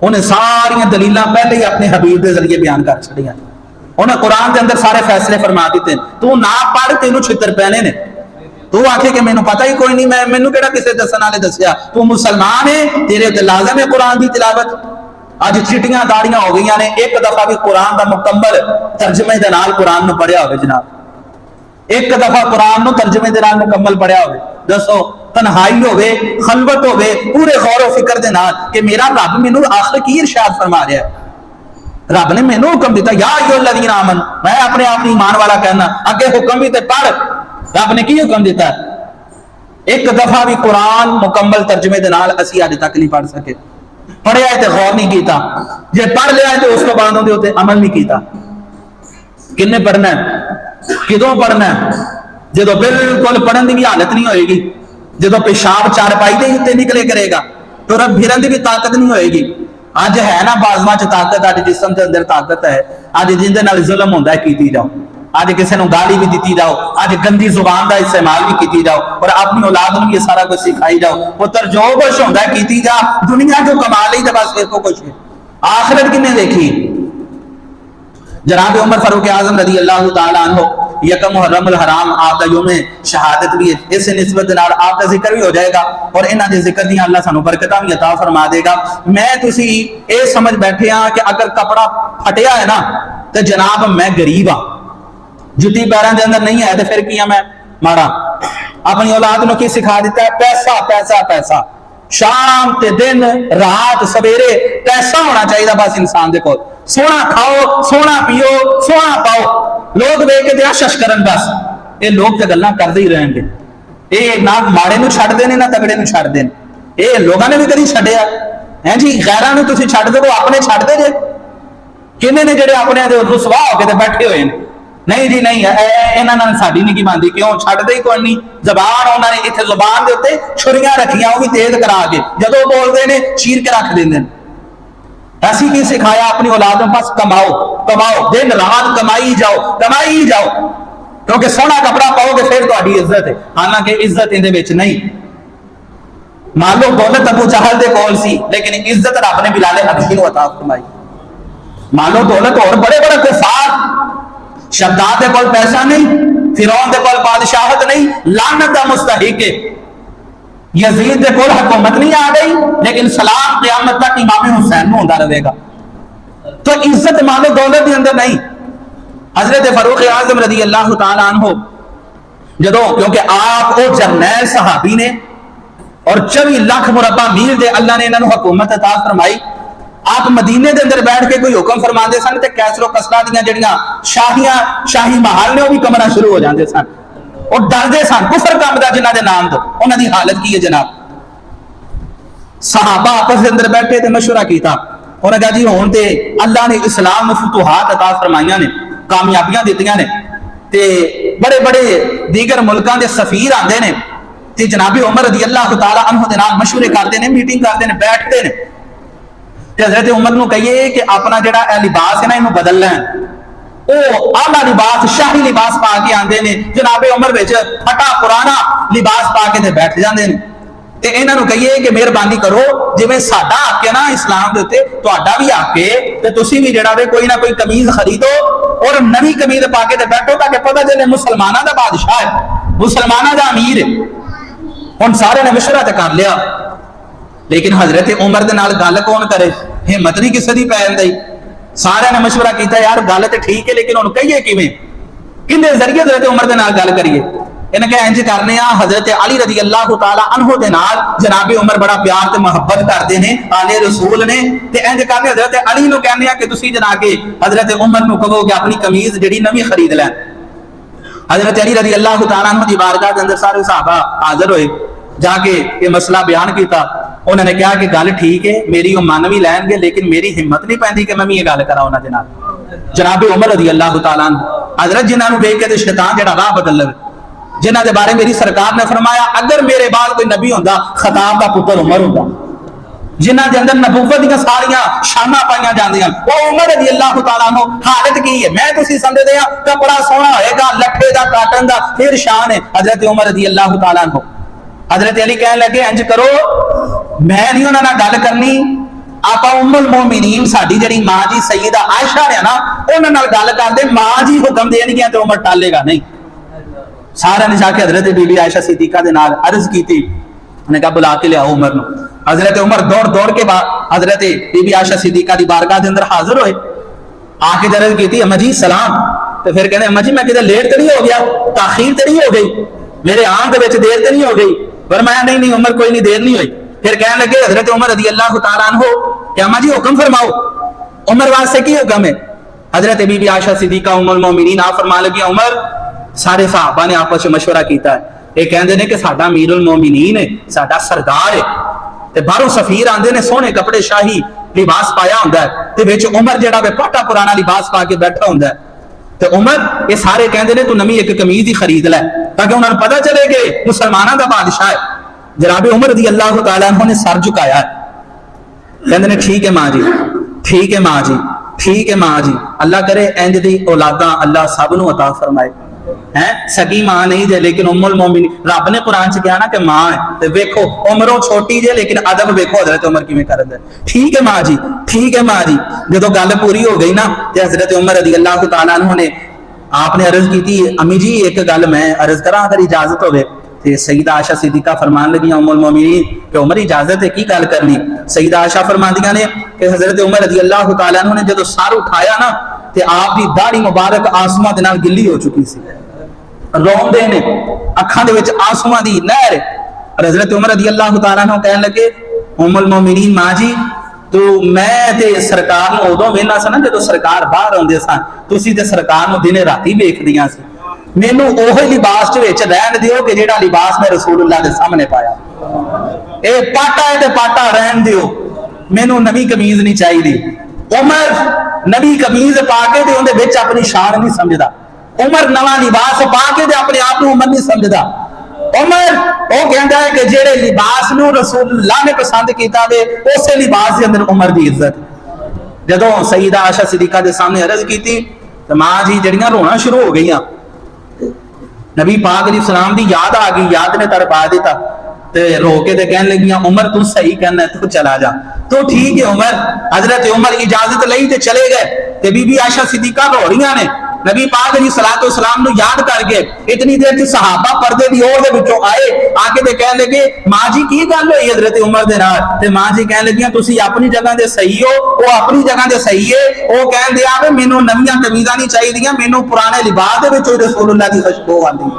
उन्हें सारिया दलील पहले ही अपने हबीब के जरिए बयान कर छड़िया। उन्हें कुरान के अंदर सारे फैसले फरमा दिते। तू ना पढ़ तेनों छितर पैने ने, तू आखे कि मैनू पता ही कोई नहीं, मैं मैनू केड़ा किसी दसन वाले दसिया। तू मुसलमान है, तेरे उत्ते लाजम है कुरान की तिलावत। अज चिटियां दाड़ियां हो गई ने, एक दफा भी कुरान का मुकम्मल तर्जमे दे नाल कुरान नूं पढ़िया होवे जनाब, एक दफा कुरान नूं तर्जमे दे नाल मुकम्मल पढ़िया होवे। दसो तन्हाई होवे, खलवत होवे, पूरे गौर फिक्र दे नाल कि मेरा रब मैनू आखिर की इरशाद फरमा रहा है। रब ने मैनू हुक्म दिता या अय्युहल्लज़ीना आमनू, मैं अपने आप को ईमान वाला कहना, अगे हुक्म भी ते पढ़। रब ने की हुक्म दिता? एक दफा भी कुरान मुकम्मल तर्जमे दे नाल असीं अज तक नहीं पढ़ सके। पढ़िया है तो गौर नहीं किया, जे पढ़ लिया है तो उस तो बाद उहदे उत्ते अमल नहीं किया। किन्ने पढ़ना है, किदों पढ़ना है? जो बिल्कुल पढ़ने की भी हालत नहीं होएगी, जो पेशाब चारपाई के उत्ते निकले करेगा तो रब फिरन की भी ताकत नहीं होएगी। अज है ना बाजमा च ताकत, अज जिसम के अंदर ताकत है, अज जिंदे नाल जुल्म होंदा है कीती जाओ, अज किसी को गाली भी दी जाओ, अज गंदी जुबान का इस्तेमाल भी की जाओ और अपनी औलाद को ये सारा कुछ सिखाई जाओ। पुत्र जो कुछ होंदा है कीती जा, दुनिया जो कमा ली तो बस एको कुछ है। आखिरत किन्ने देखी? जनाब उमर फारूक आजम रजी अल्लाह तआला अन्हु यकम मुहर्रम हराम आप दा यौम शहादत भी है, इस निस्बत नाल आप दा जिक्र भी हो जाएगा और इन्हां दे जिक्र दी अल्लाह सानू बरकतां भी अता फरमा देगा। मैं तुसी ये समझ बैठे हां कि अगर कपड़ा फटिया है ना तो जनाब मैं गरीब हां, जुत्ती पैरों के अंदर नहीं है तो फिर की मैं माड़ा। अपनी औलाद को की सिखा दिता है? पैसा पैसा पैसा, शाम ते दिन रात सवेरे पैसा होना चाहिए बस इंसान दे कोल। सोना खाओ, सोना पियो, सोना पाओ, लोग वेख के आशश करन बस। ये लोग तो गल्लां करते ही रहेंगे, ये ना माड़े नूं छड्डदे ने ना तगड़े नूं छड्डदे ने। ये लोगों ने भी कभी छड्डिया है जी? गैरां नूं तुसीं छड्ड दो, अपने छड्डदे जे? किन्ने ने जिहड़े अपने दे रुसवा हो के बैठे हुए हैं? नहीं जी नहीं, इन्हां नाल साडी नहीं की बनदी। क्यों? छड्डदे ही कोई नहीं। जबान उन्होंने इत्थे जुबान दे उत्ते छुरियां रखियां, वो भी तेज करा के, जदों बोलदे ने चीर के रख देंदे ने। ऐसी की सिखाया अपनी औलाद में? बस कमाओ कमाओ, दिन रात कमाई जाओ कमाई जाओ, क्योंकि सोना कपड़ा पाओगे फिर तुहाडी इज्जत है। हालांकि इज्जत इहदे विच नहीं। मान लो दौलत अबू जहल दे कोल सी, लेकिन इज्जत रब ने बिलाल हबशी नूं अता फरमाई। मान लो दौलत और बड़े बड़े कुफार, शद्दाद दे कोल पैसा नहीं, फिरौन दे कोल बादशाहत नहीं, लानत दा मुस्तहिक है। यजीद दे कोल हुकूमत नहीं आ गई, लेकिन सलाम क़यामत तक इमाम हुसैन नूं होंदा रहेगा। तो इज्जत मान लो दौलत के अंदर नहीं। हजरत फारूक आजम रजी अल्लाह तआला अन्हु जदों, क्योंकि आप वो जरनैल सहाबी ने और 24 लाख मुरब्बा मील दे अल्लाह ने इन्होंने हुकूमत अता फरमाई। आप मदीने के अंदर बैठ के कोई हुक्म फरमाते सन तो कैसरो कसरा दी जड़ियां शाहियां शाही महल ने भी कमरा शुरू हो जाते सन और डरते सन कुफर कंबदा जिन्हां दे नाम तो। उन्हां दी हालत की है जनाब? सहाबा आपस के अंदर बैठे तो मशवरा किया, उन्हें कहा जी हुण ते अल्लाह ने इस्लाम में फतूहात अता फरमाइयां ने, कामयाबियां दित्तियां ने, ते बड़े बड़े दीगर मुल्कां दे सफीर आंदे ने ते जनाबे उमर रज़ी अल्लाह तआला अन्हु दे नाल मशवरे करते हैं, मीटिंग करते हैं, बैठते हैं। हजरत उमर नूं कहिए कि अपना जिहड़ा लिबास है ना इहनूं बदल लैण। वो आला लिबास शाही लिबास पा के आंदे ने, जनाबे उमर विच फटा पुराना लिबास पा के बैठ जाते हैं। ते इन्हां नूं कहिए कि मेहरबानी करो, जिवें साडा हक है ना इस्लाम दे उत्ते, तुहाडा भी हक है, ते तुसीं भी जिहड़ा वे कोई ना कोई कमीज खरीदो और नवी कमीज पा के बैठो, ताकि पता चले मुसलमाना दा बादशाह है, मुसलमाना दा अमीर है। हुण सारे ने मशवरा ते कर लिया, लेकिन हजरत उमर दे नाल गल कौन करे? हिम्मत नहीं किसी दी पैन दी। सारे ने मशवरा किया, यार गल तो ठीक है, लेकिन हुण कहिए किवें, किहदे जरिए हजरत उमर दे नाल गल करिए? इन्हें कहा इंज करने आ, हजरत अली रज़ी अल्लाह तआला अन्हु दे नाल जनाबे उमर बड़ा प्यार ते मुहब्बत करते हैं, आले रसूल ने, ते इंज करने हजरत अली नूं कहने आ कि तुसीं जना के हजरत उमर नूं कहो कि अपनी कमीज जिहड़ी नवीं खरीद लैण। हजरत अली रज़ी अल्लाह तआला अन्हु दी बारगाह दे अंदर सारे सहाबा हाजिर होए, जाके ये मसला बयान किया। उन्होंने कहा कि गल ठीक है, मेरी वो मन भी लैणगे, लेकिन मेरी हिम्मत नहीं पैंदी कि मैं भी ये गल करा उन्हां दे नाल। जनाबे उमर रज़ी अल्लाह तआला अन्हु हजरत जिन्हां नूं वेख के शैतान जिहड़ा राह बदल लवे, जिन्हां दे बारे मेरी सरकार ने फरमाया अगर मेरे बाद कोई नबी होंदा खताब दा पुत्र उमर होंदा, जिन्हां दे अंदर नबूवत दी सारियां शानां पाईयां जांदियां, वो उमर रज़ी अल्लाह तआला अन्हु। हालत की है? मैं तुसीं समझदे आ कपड़ा सोहना होएगा, लट्ठे दा काटन दा फिर शान है। हजरत उमर रज़ी अल्लाह तआला अन्हु हजरत अली कहने लगे इंज करो, मैं नहीं उन्हां नाल गल करनी, आपां उम्मुल मोमिनीन साडी जिहड़ी मां जी सैयदा आयशा ने ना उन्हां नाल गल करदे, मां जी हुक्म देणगियां ते उमर टालेगा नहीं। सारे ने जाके हजरत बीबी आयशा सिद्दीका दे नाल अर्ज की, उन्हें कहा बुला के लियाओ उमर नूं। हजरत उमर दौड़ दौड़ के हजरत बीबी आयशा सिद्दीका दी बारगाह दे अंदर हाजिर होए, आके अर्ज की अम्मा जी सलाम। तो फिर कहने अम्मा जी मैं किते लेट तो नहीं हो गया, ताखीर तो नहीं हो गई, मेरे आन दे विच देर तो नहीं हो गई? फरमाया नहीं नहीं उमर कोई नहीं देर नहीं हुई। फिर कहने लगे हजरत उमर रज़ी अल्लाह तआला अन्हु कि अम्मा जी हुक्म फरमाओ, उमर वास्ते की हुक्म है? हजरत बीबी आयशा सिद्दीका उम्मुल मोमिनीन आप फरमा लगी उमर, सारे सहाबा ने आपस में मशवरा किया है, ये कहते हैं कि साडा अमीरुल मोमिनीन है, साडा सरदार है, ते बाहरों सफीर आंदे ने, सोहने कपड़े शाही लिबास पाया हुंदा है, ते विच उमर जिहड़ा वे पाटा पुराना लिबास पा के बैठा हुंदा है। ते उमर ये सारे कहते हैं तू नवी एक कमीज ही खरीद लै, ताकि उन्होंने पता चले कि मुसलमानों का बादशाह है। जनाबे उमर रज़ी अल्लाह तआला अन्हु ने सर झुकाया, कहते ने ठीक है मां जी, ठीक है मां जी, ठीक है मां जी, अल्लाह करे इंज दी औलादा अल्लाह सब नूं अता फरमाए। है सगी मां नहीं जे लेकिन उम्मुल मोमिनीन रब ने कुरान च कहा ना कि मां है। ते देखो उम्रों छोटी जे लेकिन अदब देखो हजरत उमर किवें करदा। ठीक है मां जी, ठीक है मां जी। जो गल पूरी हो गई ना ते हजरत उमर रज़ी अल्लाह तआला अन्हु ने आपने अर्ज की थी, अम्मी जी एक गल मैं अर्ज करा अगर इजाजत होवे। ते सईदा आयशा सिद्दीका फरमान लगी उम्मुल मोमिनीन कि उमर इजाजत है की गल करनी। सईदा आयशा फरमांदियां ने कि हजरत उमर रज़ी अल्लाह तआला अन्हु ने जो सर उठाया ना ते आप दी दाढ़ी मुबारक आंसुआं दे नाल गिल्ली हो चुकी सी। रोंदे ने अखां दे विच आंसुआं दी नहर। और हजरत उमर रज़ी अल्लाह तआला अन्हु कहन लगे उम्मुल मोमिनीन मां जी तो मैं ते सरकार नूं उदों वेखना सा ना जदों सरकार बाहर आउंदे सन, तुसीं ते सरकार नूं दिने राती वेखदियां सी। मैनू ओह लिबास च विच रहन दिओ कि जिहड़ा लिबास मैं रसूलुल्लाह दे सामने पाया। ए पाटा है ते पाटा रहन दिओ, मैनू नवी कमीज नहीं चाहिदी। उमर नवी कमीज पा के ते उहदे विच अपनी शान नहीं समझदा। उमर नवा लिबास पा के ते अपने आप नूं उमर नहीं समझदा। उमर वो कहता है कि जेड़े लिबास नूं रसूलुल्लाह ने पसंद कीता वे उस लिबास के अंदर उमर दी इज्जत। जदों सईदा आयशा सिद्दीका दे सामने अर्ज की तो मां जी जड़ियां रोना शुरू हो गई। नबी पाक अलैहि सलाम दी याद आ गई, याद ने तड़पा दिता ते रो के ते कहन लगियां उमर तू सही कहना, तू चला जा। तो ठीक है उमर, हजरत उमर इजाजत लई ते चले गए। ते बीबी आयशा सिद्दीका रो रही ने नबी पाक अलैहि सलाम नूं याद करके। इतनी देर च सहाबा पर्दे दी ओर दे विचों आए, आके ते कहन लगे मां जी की गल होई हजरत उमर दे नाल। ते मां जी कहन लगियां तुसीं अपनी जगह ते सही हो, वो अपनी जगह ते सही है। वो कहन दिया वे मैनूं नवीं कमीज़ां नहीं चाहिदियां, मैनूं पुराने लिबास दे विचों रसूलुल्लाह दी खुशबू आंदी,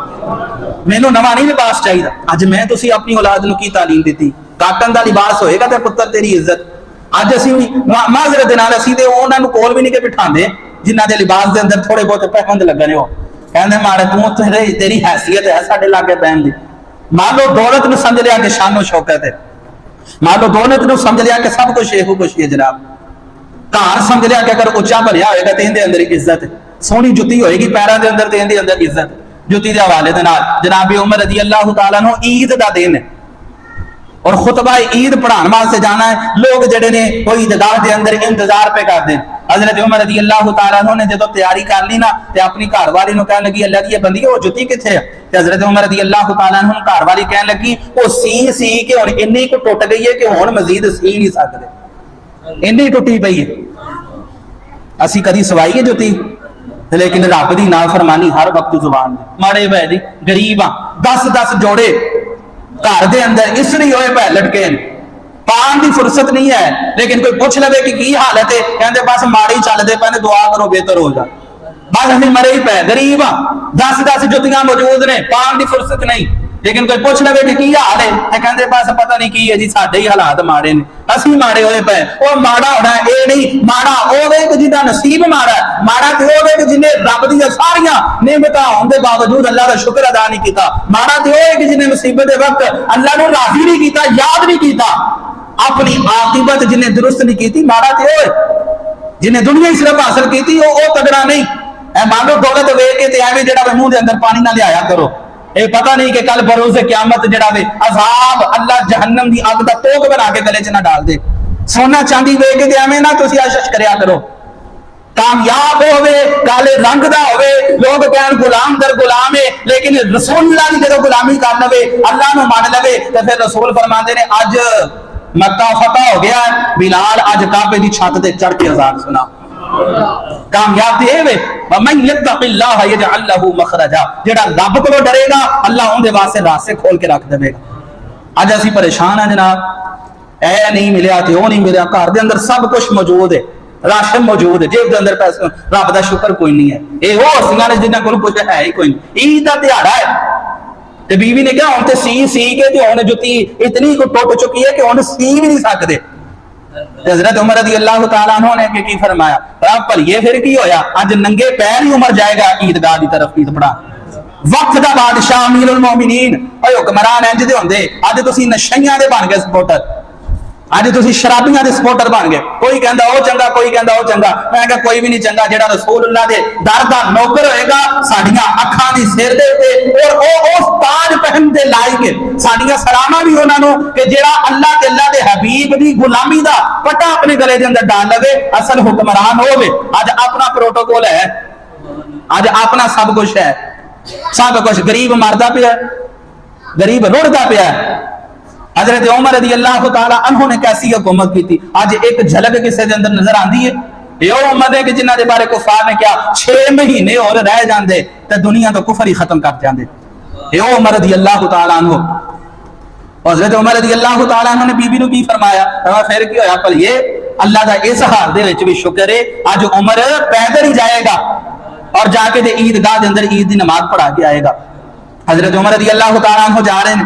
मैनूं नवां नहीं लिबास चाहिदा। अज मैं तुसीं अपनी औलाद नूं की तालीम दित्ती, काटन दा लिबास होएगा ते पुत्तर तेरी इज्जत। अज असीं माजरत दे नाल असीं ते उहनां नूं कोल भी नहीं के बिठांदे जिन्हां दे लिबास दे अंदर थोड़े बहुत पैबंद लगने हो। कहंदे मारे तू तेरी हैसियत है साडे लागे बैन दी। मान लो दौलत नूं समझ लिया कि शानो शौकत है, मान लो दौलत नूं समझ लिया कि सब कुछ ਇਹੋ कुछ है जनाब। घर समझ लिया कि अगर उच्चा भरिया होएगा तो इहदे अंदर इज्जत है, सोहनी जुत्ती होएगी पैरों के अंदर तो इहदे अंदर इज्जत। जुत्ती के हवाले दे नाल जनाब उमर रज़ी अल्लाह तआला अन्हु ईद दा दिन है और खुतबा ईद पढ़ाने वास्ते जाना है। लोग जड़े ने कोई ईदगाह के अंदर इंतजार पे करते हैं। हजरत उमर रज़ी अल्लाह तआला अन्हु ने जो तैयारी कर ली ना ते अपनी घरवाली नूं कहन लगी अल्लाह दी बंदी वो जुत्ती किथे है। ते हजरत उमर रज़ी अल्लाह तआला अन्हु घरवाली कहन लगी वो सी के हुण इन्नी को टुट गई है कि हुण मजीद सी नहीं सकदे, इन्नी टुटी पई है। असीं कदी सवाई है जुत्ती, लेकिन रब दी नाफरमानी हर वक्त जुबान माड़े भै जी गरीब आ 10-10 जोड़े घर दे अंदर इसरी होए पै लटके पान की फुर्सत नहीं है। लेकिन कोई पूछ लवे कि की हालत है, कहते बस माड़े ही चलते पे ने, दुआ करो बेहतर हो जा। बस अभी मरे ही पै गरीब आ 10-10 जुतियां मौजूद ने, पान की फुर्सत नहीं। लेकिन कोई पूछ लवे कि की हाल है तो कहते बस पता नहीं की है जी, साडे ही हालात माड़े ने, असीं माड़े होए पै। वो माड़ा होना ये नहीं, माड़ा होवे कि जिहदा नसीब माड़ा, माड़ा ते होवे कि जिन्हें रब दी सारियां नेमतां होण दे बावजूद अल्लाह दा शुक्र अदा नहीं कीता। माड़ा ते होवे कि जिन्हें मुसीबत दे वक्त अल्लाह नूं राजी नहीं कीता, याद नहीं कीता, अपनी आकिबत जिन्हें दुरुस्त नहीं की। माड़ा ते होवे जिन्हें दुनिया ही सिर्फ हासिल की वो तगड़ा नहीं। मान लो दौलत वेख के एवं जो मुंह के अंदर पानी ना लिया करो, ये पता नहीं कि कल बरोज़े क़यामत जड़ा वे अज़ाब अल्लाह जहन्नम की अग का तोक बना के गले च ना डाल दे। सोना चांदी वेख के एवं ना तुसीं आशिश करया करो। कामयाब होवे काले रंग दा होवे, लोग कहन गुलाम दर गुलाम है, लेकिन रसूलुल्लाह दी जदों गुलामी कर लवे, अल्लाह नूं मान लवे, तो फिर रसूल फरमाते ने अज मक्का फतह हो गया, बिलाल अज काबे की छत ते चढ़ के अज़ान सुना। कामयाब ते वे वमन यत्तक़िल्लाह यजअल लहू मखरजा, जेड़ा रब कोलों डरेगा अल्लाह उहदे वास्ते रास्ते खोल के रख देवेगा। अज असीं परेशान हैं जनाब, ऐ नहीं मिलिया ते ओह नहीं मिलिया, घर दे अंदर सब कुछ मौजूद है, राशन मौजूद है, जेब के अंदर पैसे, रब दा शुक्र कोई नहीं है। ये वो हस्तियां ने जिन्हां कोल कुछ है ही कोई नहीं। ईद दा दिहाड़ा है ते बीवी ने कहा हुण ते सी के ते हुण जुत्ती इतनी को टुट चुकी है कि हुण सी भी नहीं सकदे। हजरत उमर रज़ी अल्लाह तआला अन्हु ने की फरमाया, भलिए फिर की होया, अज नंगे पैर ही उमर जाएगा ईदगाह की तरफ ईद पढ़ा। वक्त दा बादशाह अमीरुल मोमिनीन हुक्मरान इंज दे हुंदे, अज तुसीं नशइयां दे बन गए सपोर्टर, अज तुसीं शराबियां दे सपोर्टर बन गए। कोई कहंदा ओ चंगा, कोई कहंदा ओ चंगा। मैं कहा कोई भी नहीं चंगा, जेड़ा रसूलुल्लाह दे दर दा नौकर होएगा, साडियां अखां दी सिर दे उत्ते और ओ उस ताज पहन दे लायक है। साडियां सलामां भी उहनां नूं कि जेड़ा अल्लाह ते अल्लाह दे हबीब दी गुलामी दा पटा अपने गले दे अंदर डाल लवे, असल हुक्मरान होवे। अज अपना प्रोटोकॉल है, अज अपना सब कुछ है, सब कुछ गरीब मरदा पिया, गरीब रुड़दा पिया। हजरत उमर रज़ी अल्लाह तआला अन्हु ने कैसी हुकूमत की थी, आज एक झलक किसी के अंदर नजर आती है। ये उम्मत है कि जिन्होंने बारे कुफार ने क्या 6 महीने और रह जाते तो दुनिया तो कुफर ही खत्म कर जाते। ये उमर रज़ी अल्लाह तआला अन्हु, हजरत उमर रज़ी अल्लाह तआला अन्हु ने बीबी ने की फरमाया, फिर की होया, पर ये अल्लाह का इस हाल दे विच भी शुक्र है अज उमर पैदल ही जाएगा और जाके दे ईदगाह के अंदर ईद की नमाज पढ़ा के आएगा। हजरत उमर रज़ी अल्लाह तआला अन्हु जा रहे हैं,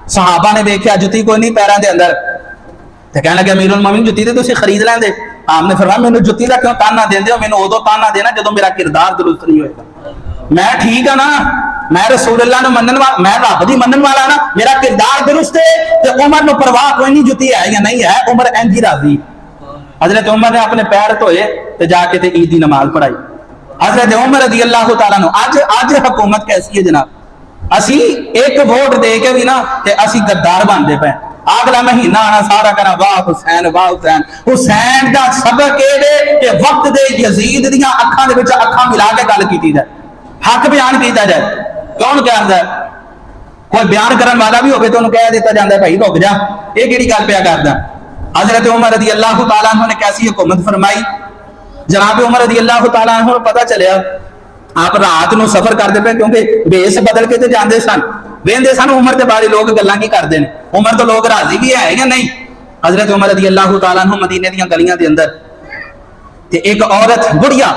सहाबा ने देखा जुत्ती कोई नहीं पैरों के अंदर, तो कहने लगे अमीरुल मोमिनीन जुत्ती तो तुसीं खरीद लेंदे। आपने फरमाया मैनूं जुत्ती का क्यों ताना देंदे हो, मैनूं उदों ताना देना जदों मेरा किरदार दुरुस्त नहीं होएगा। मैं ठीक है ना, मैं रसूलुल्लाह नूं मनन वाला, मैं रब दी मनन वाला ना, मेरा किरदार दुरुस्त है, तो उमर नूं परवाह कोई नहीं जुत्ती है या नहीं है, उमर इंज ही राजी। हजरत उमर ने अपने पैर धोए तो जाके ते ईद की नमाज पढ़ाई। हजरत उमर रज़ी अल्लाह तआला अन्हु, अज हुकूमत कैसी है जनाब, असी एक वोट दे के भी ना ते असी गद्दार बनते पे। अगला महीना आना सारा कहना वाह हुसैन वाह हुसैन। हुसैन का सबक ये वक्त दे यजीद दियां अखां दे विच अखां मिला के गल कीती जाए, हक बयान किया जाए। कौन कहता है, कोई बयान करने वाला भी होवे तो उन्हें कह दिता जाता है भाई रुक जा, ये किहड़ी गल पिया करदा। हजरत उमर रज़ी अल्लाह तआला अन्हु ने कैसी हुकूमत फरमाई। जनाब उमर रज़ी अल्लाह तआला अन्हु को पता चलिया आप रात को सफर करते पे, क्योंकि बेस बदल के तो जाते सन, वेंदे सन उमर के बारे लोग गल्लां की करते हैं, उमर तो लोग राजी भी है या नहीं। हजरत उमर रज़ी अल्लाह तआला अन्हु मदीने दी गलियां दे अंदर ते एक औरत बुढ़िया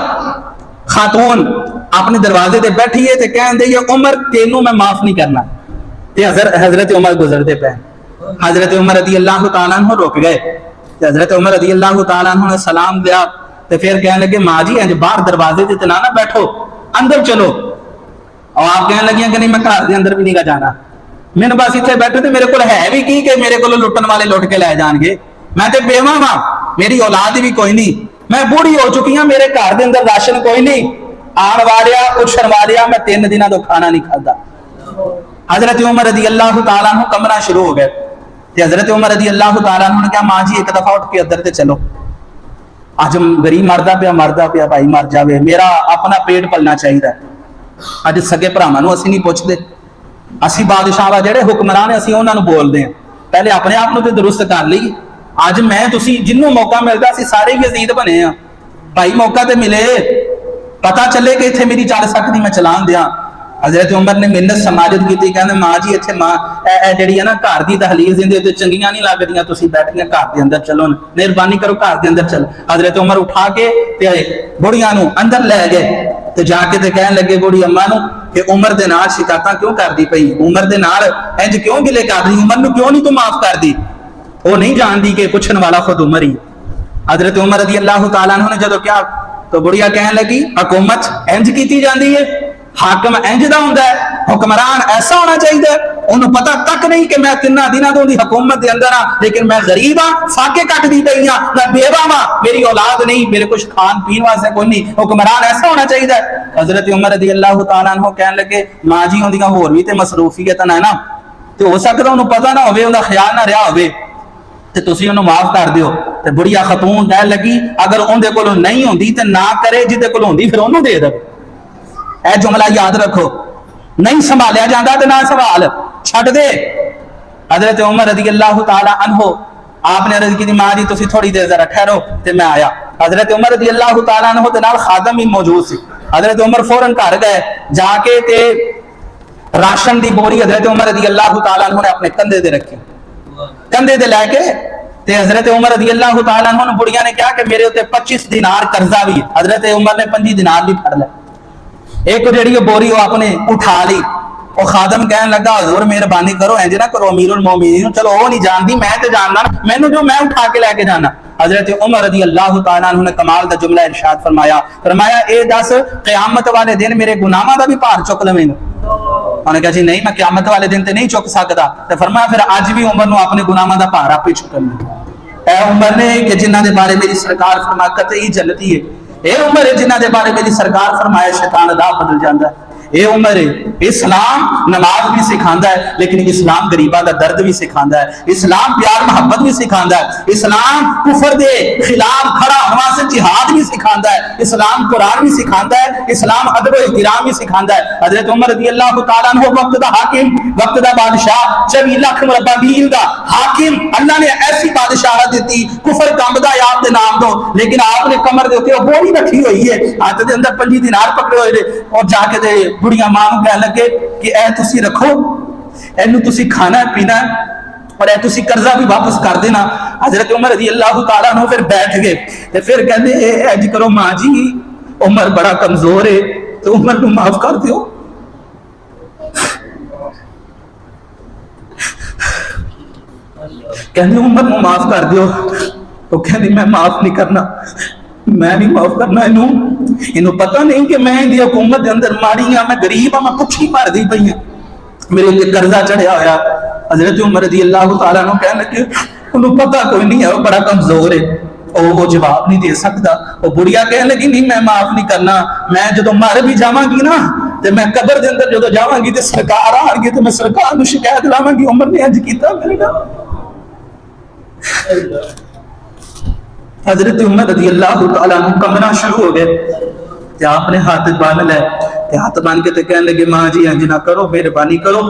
खातून अपने दरवाजे ते बैठी है, कहते ये उमर तेनू मैं माफ नहीं करना। ते हजरत उमर गुजरते पे, हजरत उमर रज़ी अल्लाह तआला अन्हु रुक गए। हजरत उमर रज़ी अल्लाह तआला अन्हु ने सलाम दिया तो फिर कहने लगे माँ जी इंज बाहर दरवाजे से ना बैठो, अंदर चलो। और आप कहने लगी कि नहीं मैं घर के अंदर भी नहीं जाना, मैंने बस इतने बैठे तो मेरे को है भी की कि मेरे को लुटन वाले लुट के लै जाएंगे, मैं तो बेवा वा, मेरी औलाद भी कोई नहीं, मैं बूढ़ी हो चुकी हाँ, मेरे घर के अंदर राशन कोई नहीं, आन वालिया पुछण वालिया मैं 3 दिनों तो खाना नहीं खाता। हजरत उमर रज़ी अल्लाह तआला अन्हु कमरा शुरू हो गए। हजरत उमर रज़ी अल्लाह तआला अन्हु ने कहा माँ जी एक दफा उठ के अंदर ते चलो, अज गरीब मरदा पिया भाई मर जाए, मेरा अपना पेट पलना चाहिए। अज सगे भरावां नूं असीं नहीं पुछदे, असीं बादशाह जिहड़े हुक्मरान ने असीं उन्हां नूं बोलदे हैं, पहले अपने आप नूं ते दुरुस्त कर लईए। अज मैं तुसीं जिन्नों मौका मिलदा असीं सारे यजीद बने आ, भाई मौका ते मिले, पता चले कि इत्थे मेरी चल सकदी मैं चलान दियां। हजरत उमर ने मिन्नत समाजत की, कहते माँ जी इत्थे माँ जी है ना घर की दहलीज इहदे चंगियां नहीं लगदियां, तुसीं बैठियां घर के अंदर चलो, मेहरबानी करो घर के अंदर चलो। हजरत उमर उठा के बुढ़िया नूं अंदर लै गए तो जाके ते कहन लगे बुढ़ी अम्मा नूं कि उमर दे नाल शिकायतां क्यों करदी पई, उमर दे नाल इंज क्यों गिले करदी, उमर नूं क्यों नहीं तू माफ करदी। वो नहीं जानती कि पुछण वाला खुद उमर ही। हजरत उमर रज़ी अल्लाह तआला अन्हु ने जदों क्या तो बुढ़िया कहन लगी हुकूमत इंज कीती जांदी है, हाकम इंज दा हुंदा है, हुक्मरान ऐसा होना चाहिए। उन्होंने पता तक नहीं कि मैं 3 दिनों तो हुकूमत के अंदर हाँ, लेकिन मैं गरीब हाँ, फाके कटदी पई हाँ, मैं बेवा हाँ, मेरी औलाद नहीं, मेरे कुछ खान पीन वास्ते कोई नहीं, हुक्मरान ऐसा होना चाहिए। हजरत उमर रज़ी अल्लाह तआला अन्हु कहन लगे माँ जी उन्दियां होर भी ते मसरूफियत है ना, तो हो सकता उन्होंने पता ना होवे, उनका ख्याल ना रहा होवे ते तुसीं उन्होंने माफ कर दिओ। ते बुढ़िया खतून कहन लगी अगर उहदे कोलों नहीं होंदी ते ना करे, जिहदे कोलों होंदी फिर उहनूं दे देवे। यह जुमला याद रखो, नहीं संभालिया जाता तो ना संभाल छड़ दे। हजरत उमर रज़ी अल्लाह तआला अन्हु आपने अर्ज की माँ जी तुसीं थोड़ी देर जरा ठहरो ते मैं आया। हजरत उमर रज़ी अल्लाह तआला अन्हु दे नाल खादम भी मौजूद सी। हजरत उमर फौरन घर गए, जाके ते राशन की बोरी हजरत उमर रज़ी अल्लाह तआला अन्हु ने अपने कंधे ते रखी, कंधे ते लैके ते हजरत उमर रज़ी अल्लाह तआला अन्हु ने बुढ़िया ने कहा कि मेरे उत्ते 25 दिनार कर्जा भी है। हजरत उमर ने 25 दिनार भी फड़ लिया, एक जी बोरी आपने उठा ली। और खादम कहन लगा हुजूर मेहरबानी करो इंज ना करो अमीरुल मोमिनीन, चलो वो नहीं जानती मैं तो जानना, मैनू जो मैं उठा के लैके जाना। हजरत उमर रज़ी अल्लाह तआला अन्हु ने कमाल दा जुमला इरशाद फरमाया, ए दस क़यामत वाले दिन मेरे गुनाहां दा भी भार चुक लवें। उन्होंने कहा जी नहीं मैं क़यामत वाले दिन ते नहीं चुक सकता। तो फरमाया फिर अज भी उमर नूं अपने गुनाहां दा भार आपे चुकना। ए उमर ने कि जिन्हां दे बारे मेरी सरकार फरमाया कतई जन्नती है, ए उमर है जिन्हां दे बारे मेरी सरकार फरमाया शैतान राह बदल जाता है। ये उम्र है। इस्लाम नमाज भी सिखाता है, लेकिन इस्लाम गरीबा का दर्द भी सिखाता है, इस्लाम प्यार मोहब्बत भी सिखाता है, इस्लाम कुफर दे खिलाफ खड़ा होने वास्ते जिहाद भी सिखाता है, इस्लाम कुरान भी सिखाता है, इस्लाम अदब एहतराम भी सिखाता है। हजरत उमर रज़ी अल्लाह तआला अन्हु वक्त दा हाकिम, वक्त दा बादशाह, 24 लाख मुरब्बा मील दा हाकिम, अल्लाह ने ऐसी बादशाहत दी, कुफर कंबदा है आप दे नाम तो, लेकिन आपने कमर दे उत्ते बोरी रखी हुई है, हाथ दे अंदर 5 दिनार पकड़े हुए ने, और जाके दे बुढ़िया मां नूं कह लगे कि ए तुसी रखो, एनू तुसी खाना पीना और ए तुसी कर्जा भी वापस कर देना। हजरत उमर रज़ी अल्लाह तआला अन्हु फिर बैठ गए ते फिर कहंदे इंज करो मां जी, उमर बड़ा कमजोर है तो उमर नूं माफ कर दियो। कहंदे उमर नूं माफ कर दियो, तो कहंदी मैं माफ नहीं करना, मैं नहीं माफ करना इनू, इनू पता नहीं कि मैं इनकी हुकूमत के अंदर माड़ी हाँ, मैं गरीब हाँ, मैं भुखी मरदी पई हाँ, मेरे उत्ते कर्जा चढ़िया होया। हजरत उमर रज़ी अल्लाह तआला अन्हु कहन लगे उन्हें पता कोई नहीं है, वो बड़ा कमजोर है, वो जवाब नहीं दे सकता। वो बुढ़िया कहन लगी नहीं मैं माफ नहीं करना, मैं जो मर भी जावांगी ना तो मैं कबर के अंदर जो जावांगी तो सरकार आएगी तो मैं सरकार को शिकायत लावांगी उमर ने इंज कीता मेरे नाल। हजरत उमर रज़ी अल्लाह तआला अन्हु कमना शुरू हो गए ते आपने हाथ बांध लै ते हाथ बांध के ते कहने लगे मां जी इंज ना करो, मेहरबानी करो,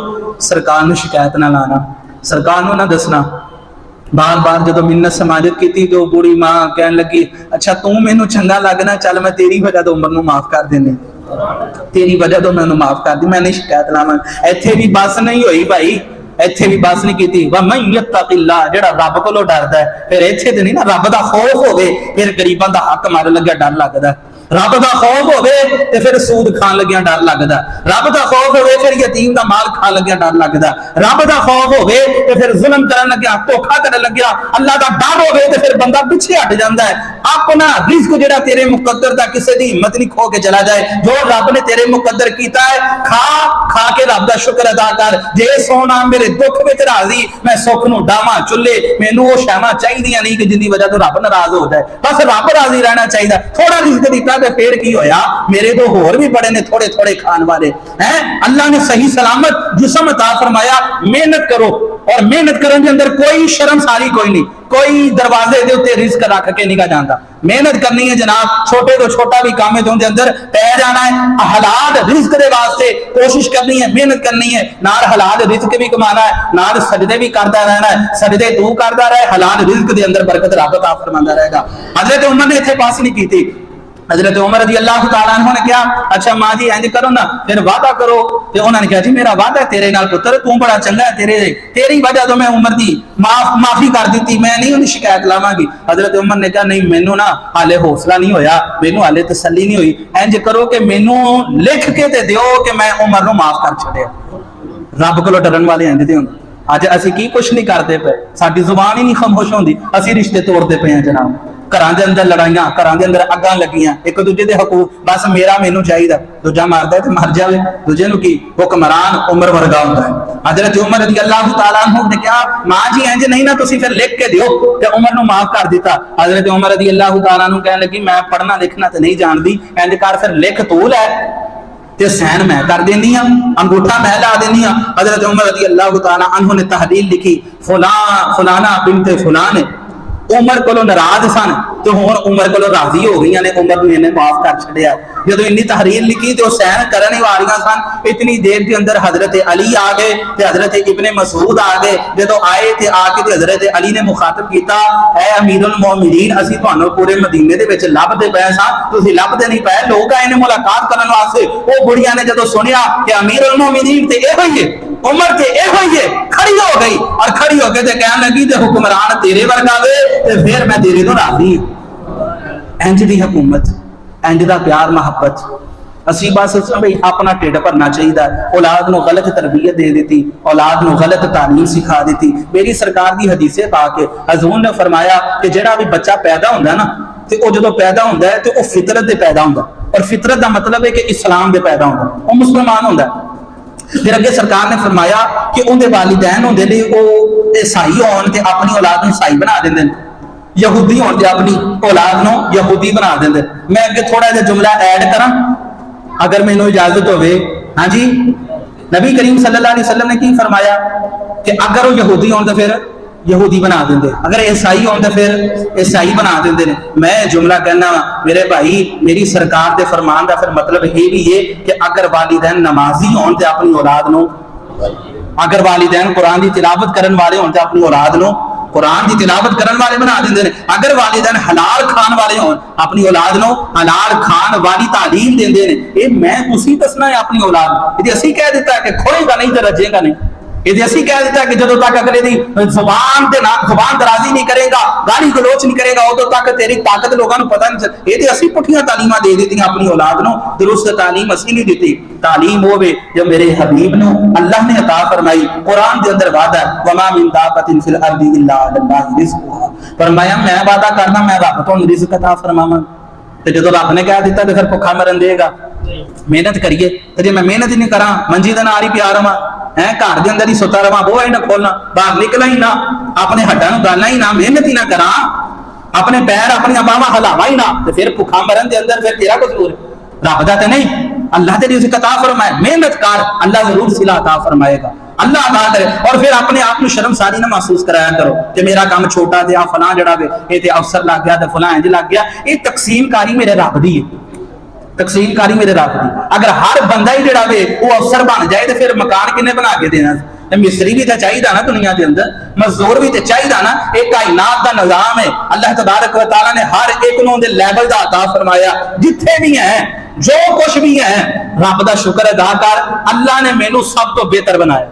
सरकार नूं शिकायत ना लाना, सरकार नूं ना दसना। बार बार जो मिन्नत समाजत की तो बूढ़ी मां कहने लगी अच्छा तू मैनू चंगा लगना, चल मैं तेरी वजह तो उमर नूं माफ कर देनी, तेरी वजह तो मैं माफ कर दी, मैं नहीं शिकायत लावां। इत्थे भी बस नहीं होई भाई, इत्थे भी बस नहीं की। वमन यत्तकिल्लाह, जेड़ा रब कोलों डरदा है, फिर इत्थे ते नहीं ना, रब दा खौफ होवे फिर गरीबां दा हक मारन लग्या डर लगदा, रब दा खौफ होवे ते फिर सूद खान लग्या डर लगदा, रब दा खौफ होवे फिर यतीम दा माल खान लग्या डर लगदा, रब दा खौफ होवे ते फिर जुल्म करन लग्या, धोखा करन लग्या, अल्लाह दा डर होवे ते फिर बंदा पीछे हट जांदा है। अपना रिज़्क जेड़ा तेरे मुकद्दर दा किसी दी हिम्मत नहीं खो के चला जाए, जो रब ने तेरे मुकद्दर कीता है खा खा के रब दा शुक्र अदा कर। जे सोना मेरे दुख विच राजी, मैं सुख नूं डावां चुल्ले, मैनू वो शैवां चाहीदियां नहीं कि जिंदी वजह तो रब नाराज हो जाए, बस रब राजी रहना चाहिए। थोड़ा रिज़्क दिता ते फिर की होया, मेरे तो होर भी बड़े ने थोड़े थोड़े खान वाले हैं। अल्लाह ने सही सलामत जिस्म अता फरमाया, मेहनत करो, और मेहनत करने के अंदर कोई शर्मसारी कोई नहीं, कोई दरवाजे के उत्ते रिस्क रख के नहीं जाता, मेहनत करनी है जनाब, छोटे तो छोटा भी काम है तो उनके अंदर पै जाना है। हलाल रिस्क के वास्ते कोशिश करनी है, मेहनत करनी है, नाल हलाल रिस्क भी कमाना है, नाल सजदे भी करता रहना है, सजदे तू करता रहे, हलाल रिस्क के अंदर बरकत रब अता फरमांदा रहेगा। हजरत उमर ने इत्थे पास नहीं की, हजरत उमर रज़ी अल्लाह तआला अन्हु ने कहा अच्छा मां जी इंज करो ना, फिर वादा करो, ते उन्होंने कहा जी मेरा वादा तेरे नाल पुत्र, तू बड़ा चंगा है, तेरी वजह तो मैं उमर दी माफी कर दी, मैं नहीं उन्हें शिकायत लावांगी। हजरत उमर ने कहा नहीं मैनू ना हाले हौसला नहीं होया, मैनू हाले तसल्ली नहीं हुई, इंज करो कि मैनू लिख के ते दिओ कि मैं उमर नूं माफ कर छड़िया। रब कोलों डरन वाले इंज दे हुंदे, अज असीं की कुछ नहीं करते पे, साडी जुबान ही नहीं खामोश होंदी, असीं रिश्ते तोड़ते पे हैं जनाब, घरां दे अंदर लड़ाइयां, घरां दे अंदर अग्गां लगियां, एक दूजे दे हकूक, बस मेरा मैनू चाहिदा, दूजा मारदा है ते मर जावे, दूजे नूं की हुक्मरान उमर वर्गा हुंदा है। हजरत उमर रज़ी अल्लाह तआला अन्हु ने कहा मां जी इंज नहीं ना, तुसीं फिर लिख के दिओ, ते उमर नूं माफ कर दिता। हजरत उमर रज़ी अल्लाह तआला अन्हु कहन लगी मैं पढ़ना लिखना ते नहीं जानदी, इंज कर फिर लिख तू लै ते सैन मैं कर देनी हाँ, अंगूठा मैं ला देनी हाँ। हजरत उमर रज़ी अल्लाह तआला अन्हु ने तहरीर लिखी, फलाना बिनते फलान उमर को नाराज सन तो हुण उमर को राजी हो गई ने, उमर नूं इन्हें माफ कर छड़िया। जो इन्नी तहरीर लिखी तो सहन करने वालियां सन, इतनी देर के अंदर हजरत अली आ गए ते हजरत इब्ने मसूद आ गए। जो आए थे आके ते हजरत अली ने मुखातब किया है अमीरुल मोमिनीन, असीं तुहानूं पूरे मदीने दे विच लभदे पए सां, तुसीं लभदे नहीं पए, लोग आए ने मुलाकात करन वास्ते। वो बुढ़िया ने जदों सुनिया कि अमीरुल मोमिनीन ते इहो ही है, उमर ते इहो ही है, खड़ी हो गई और खड़ी होके ते कहन लगी ते हुक्मरान तेरे वर्गा वे ते फिर मैं तेरे तो राजी हां। इंज दी हुकूमत, इंज दा प्यार मोहब्बत, असी बस भाई अपना ढिड भरना चाहिए, औलाद नूं गलत तरबियत दे दी, औलाद नूं गलत तालीम सिखा दी। मेरी सरकार की हदीसे पा के हजूर ने फरमाया कि जिहड़ा भी बच्चा पैदा होंदा ना ते वो जो पैदा होंदा है तो वो फितरत दे पैदा होंदा, और फितरत का मतलब है कि इस्लाम दे पैदा होंदा, वो मुसलमान होंदा। फिर अगे सरकार ने फरमाया कि उनके वालिदैन होंदे ने वो ईसाई होण ते अपनी औलाद नूं ईसाई बना देंदे ने, यहूदी होण ते अपनी औलाद नूं यहूदी बना देंदे। मैं अगे थोड़ा जिहा जुमला ऐड करां अगर मैनूं इजाजत होवे, हाँ जी, नबी करीम सल्लल्लाहु अलैहि वसल्लम ने की फरमाया कि अगर वो यहूदी हों तो फिर यहूदी बना देंगे, अगर ईसाई हों तो फिर ईसाई बना देंगे ने। मैं जुमला कहना मेरे भाई, मेरी सरकार के फरमान का फिर मतलब ये भी है कि अगर वालिदैन नमाजी हों तो अपनी औलाद नो, अगर वालिदैन कुरान की तिलावत करने वाले हों तो अपनी औलाद नो कुरान की तिलावत करने वाले बना देंगे ने। अगर वालिदैन हलाल खान वाले हों अपनी औलाद नो हलाल खान वाली तालीम देंगे ने। ये मैं तुसी दसना है अपनी औलाद, यदि असी कह देता है कि खोएगा नहीं तो रजेगा नहीं, यदि असी कह देता कि जदों तक अगले दी जुबान दराजी नहीं करेगा, गाली गलोच नहीं करेगा, उदों तक तेरी ताकत लोगों को पता नहीं चल। ये असी पुठियां तालीमां दे दी अपनी औलाद नो, दुरुस्त तालीम असी नहीं दी। तालीम होवे जो मेरे हबीब नो अल्लाह ने अता फरमाई। कुरान के अंदर वादा वमा मिन दाबतिन फिल अर्दि इल्ला अल्लाह रिज़्कुहा, फरमाया मैं वादा करना मैं रब तो रिज़्क अता फरमावां। ते जदों रब ने कह दिता तो फिर भुखा मरन देगा। मेहनत करिए, तो जे मैं मेहनत ही नहीं करा मंजी दे नाल ही प्यार रवां है, घर के अंदर ही सुता रवां, बोआ ही ना खोलना, बाहर निकला ही ना, अपने हड्डां नूं गालना ही ना, मेहनत ही ना करा, अपने पैर अपनी बाहां हिलावा ही ना, तो फिर भुखा मरन दे अंदर फिर तेरा कसूर रब दा ते नहीं। अल्लाह तेरी रिज़्क अता फरमाए, मेहनत कर, अल्लाह जरूर सिला अता फरमाएगा, अल्लाह अता करे। और फिर अपने आप को शर्मसारी ना महसूस कराया करो कि मेरा काम छोटा दिया फलां जड़ा वे ये ते अफसर लग गया, ते फलां इंज लग गया। ये तकसीम कारी मेरे रब दी है, तकसीम कारी मेरे रब दी। अगर हर बंदा ही जड़ा वे वो अफसर बन जाए तो फिर मकान किन्ने बना के देना? मिस्त्री भी तो चाहिए ना दुनिया के अंदर, मजदूर भी तो चाहिए ना। एक कायनात का निजाम है, अल्लाह तबारक व तआला ने हर एक नूं दे लेवल दा अता फरमाया। जिथे भी है जो कुछ भी है रब दा शुक्र अदा कर, अल्लाह ने मैनू सब तो बेहतर बनाया।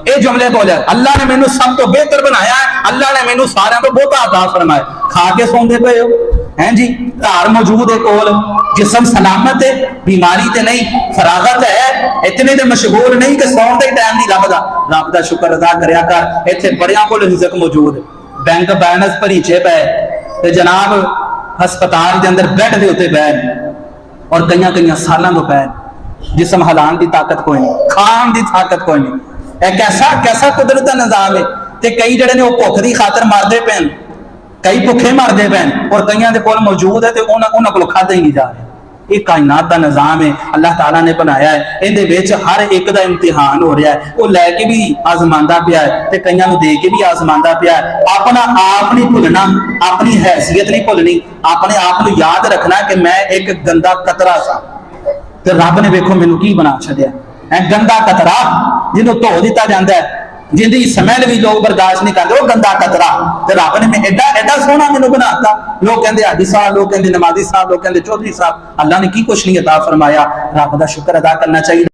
ये जुमले बोले अल्लाह ने मैनू सब तो बेहतर बनाया है, अल्लाह ने मैनू सारे तो बहुता अता फरमाया। खा के सौंदे पे हो हैं जी, घर मौजूद है कोल, जिसम सलामत है, बीमारी ते नहीं, फरागत है, इतने तो मशगूल नहीं कि सौन का ही टाइम नहीं लभदा। रब दा शुक्र अदा करया कर, इत्थे बड़ियां कोल रिज़्क मौजूद है, बैंक बैलेंस भरीचे पे ते जनाब हस्पताल के अंदर बैड के उत्ते बैन और कई सालों तो पैन, जिसम हलान की ताकत कोई नहीं, खान की ताकत कोई नहीं। एक कैसा कुदरत का निजाम है। ते कई जड़े ने वो भुख की खातर मरते पैन, कई भुखे मरते पैन, और कईयां दे कोल मौजूद है तो उन्हां कोल खाधा ही नहीं जा रहा। ये कायनात का निजाम है, अल्लाह ताला ने बनाया है। इहदे विच हर एक का इम्तिहान हो रहा है, वो लैके भी आजमांदा पिया है ते कईयां नूं दे के भी आजमांदा पिया है। अपना आप नहीं भुलना, अपनी हैसियत नहीं भुलनी, अपने आप को याद रखना कि मैं एक गंदा कतरा सा, ते रब ने वेखो मैनू की बना छड्या है। गंदा कतरा जिन्हों धो दिता जाता है, जिंदी स्मैल भी लोग बर्दाश्त नहीं करते, वो गंदा कतरा, ते रब ने एडा एडा सोहना मैनू बनाता। लोग कहते हाजी साहब, लोग कहते नमाजी साहब, लोग कहते चौधरी साहब, अल्लाह ने की कुछ नहीं अता फरमाया। रब दा शुक्र अदा करना चाहिए।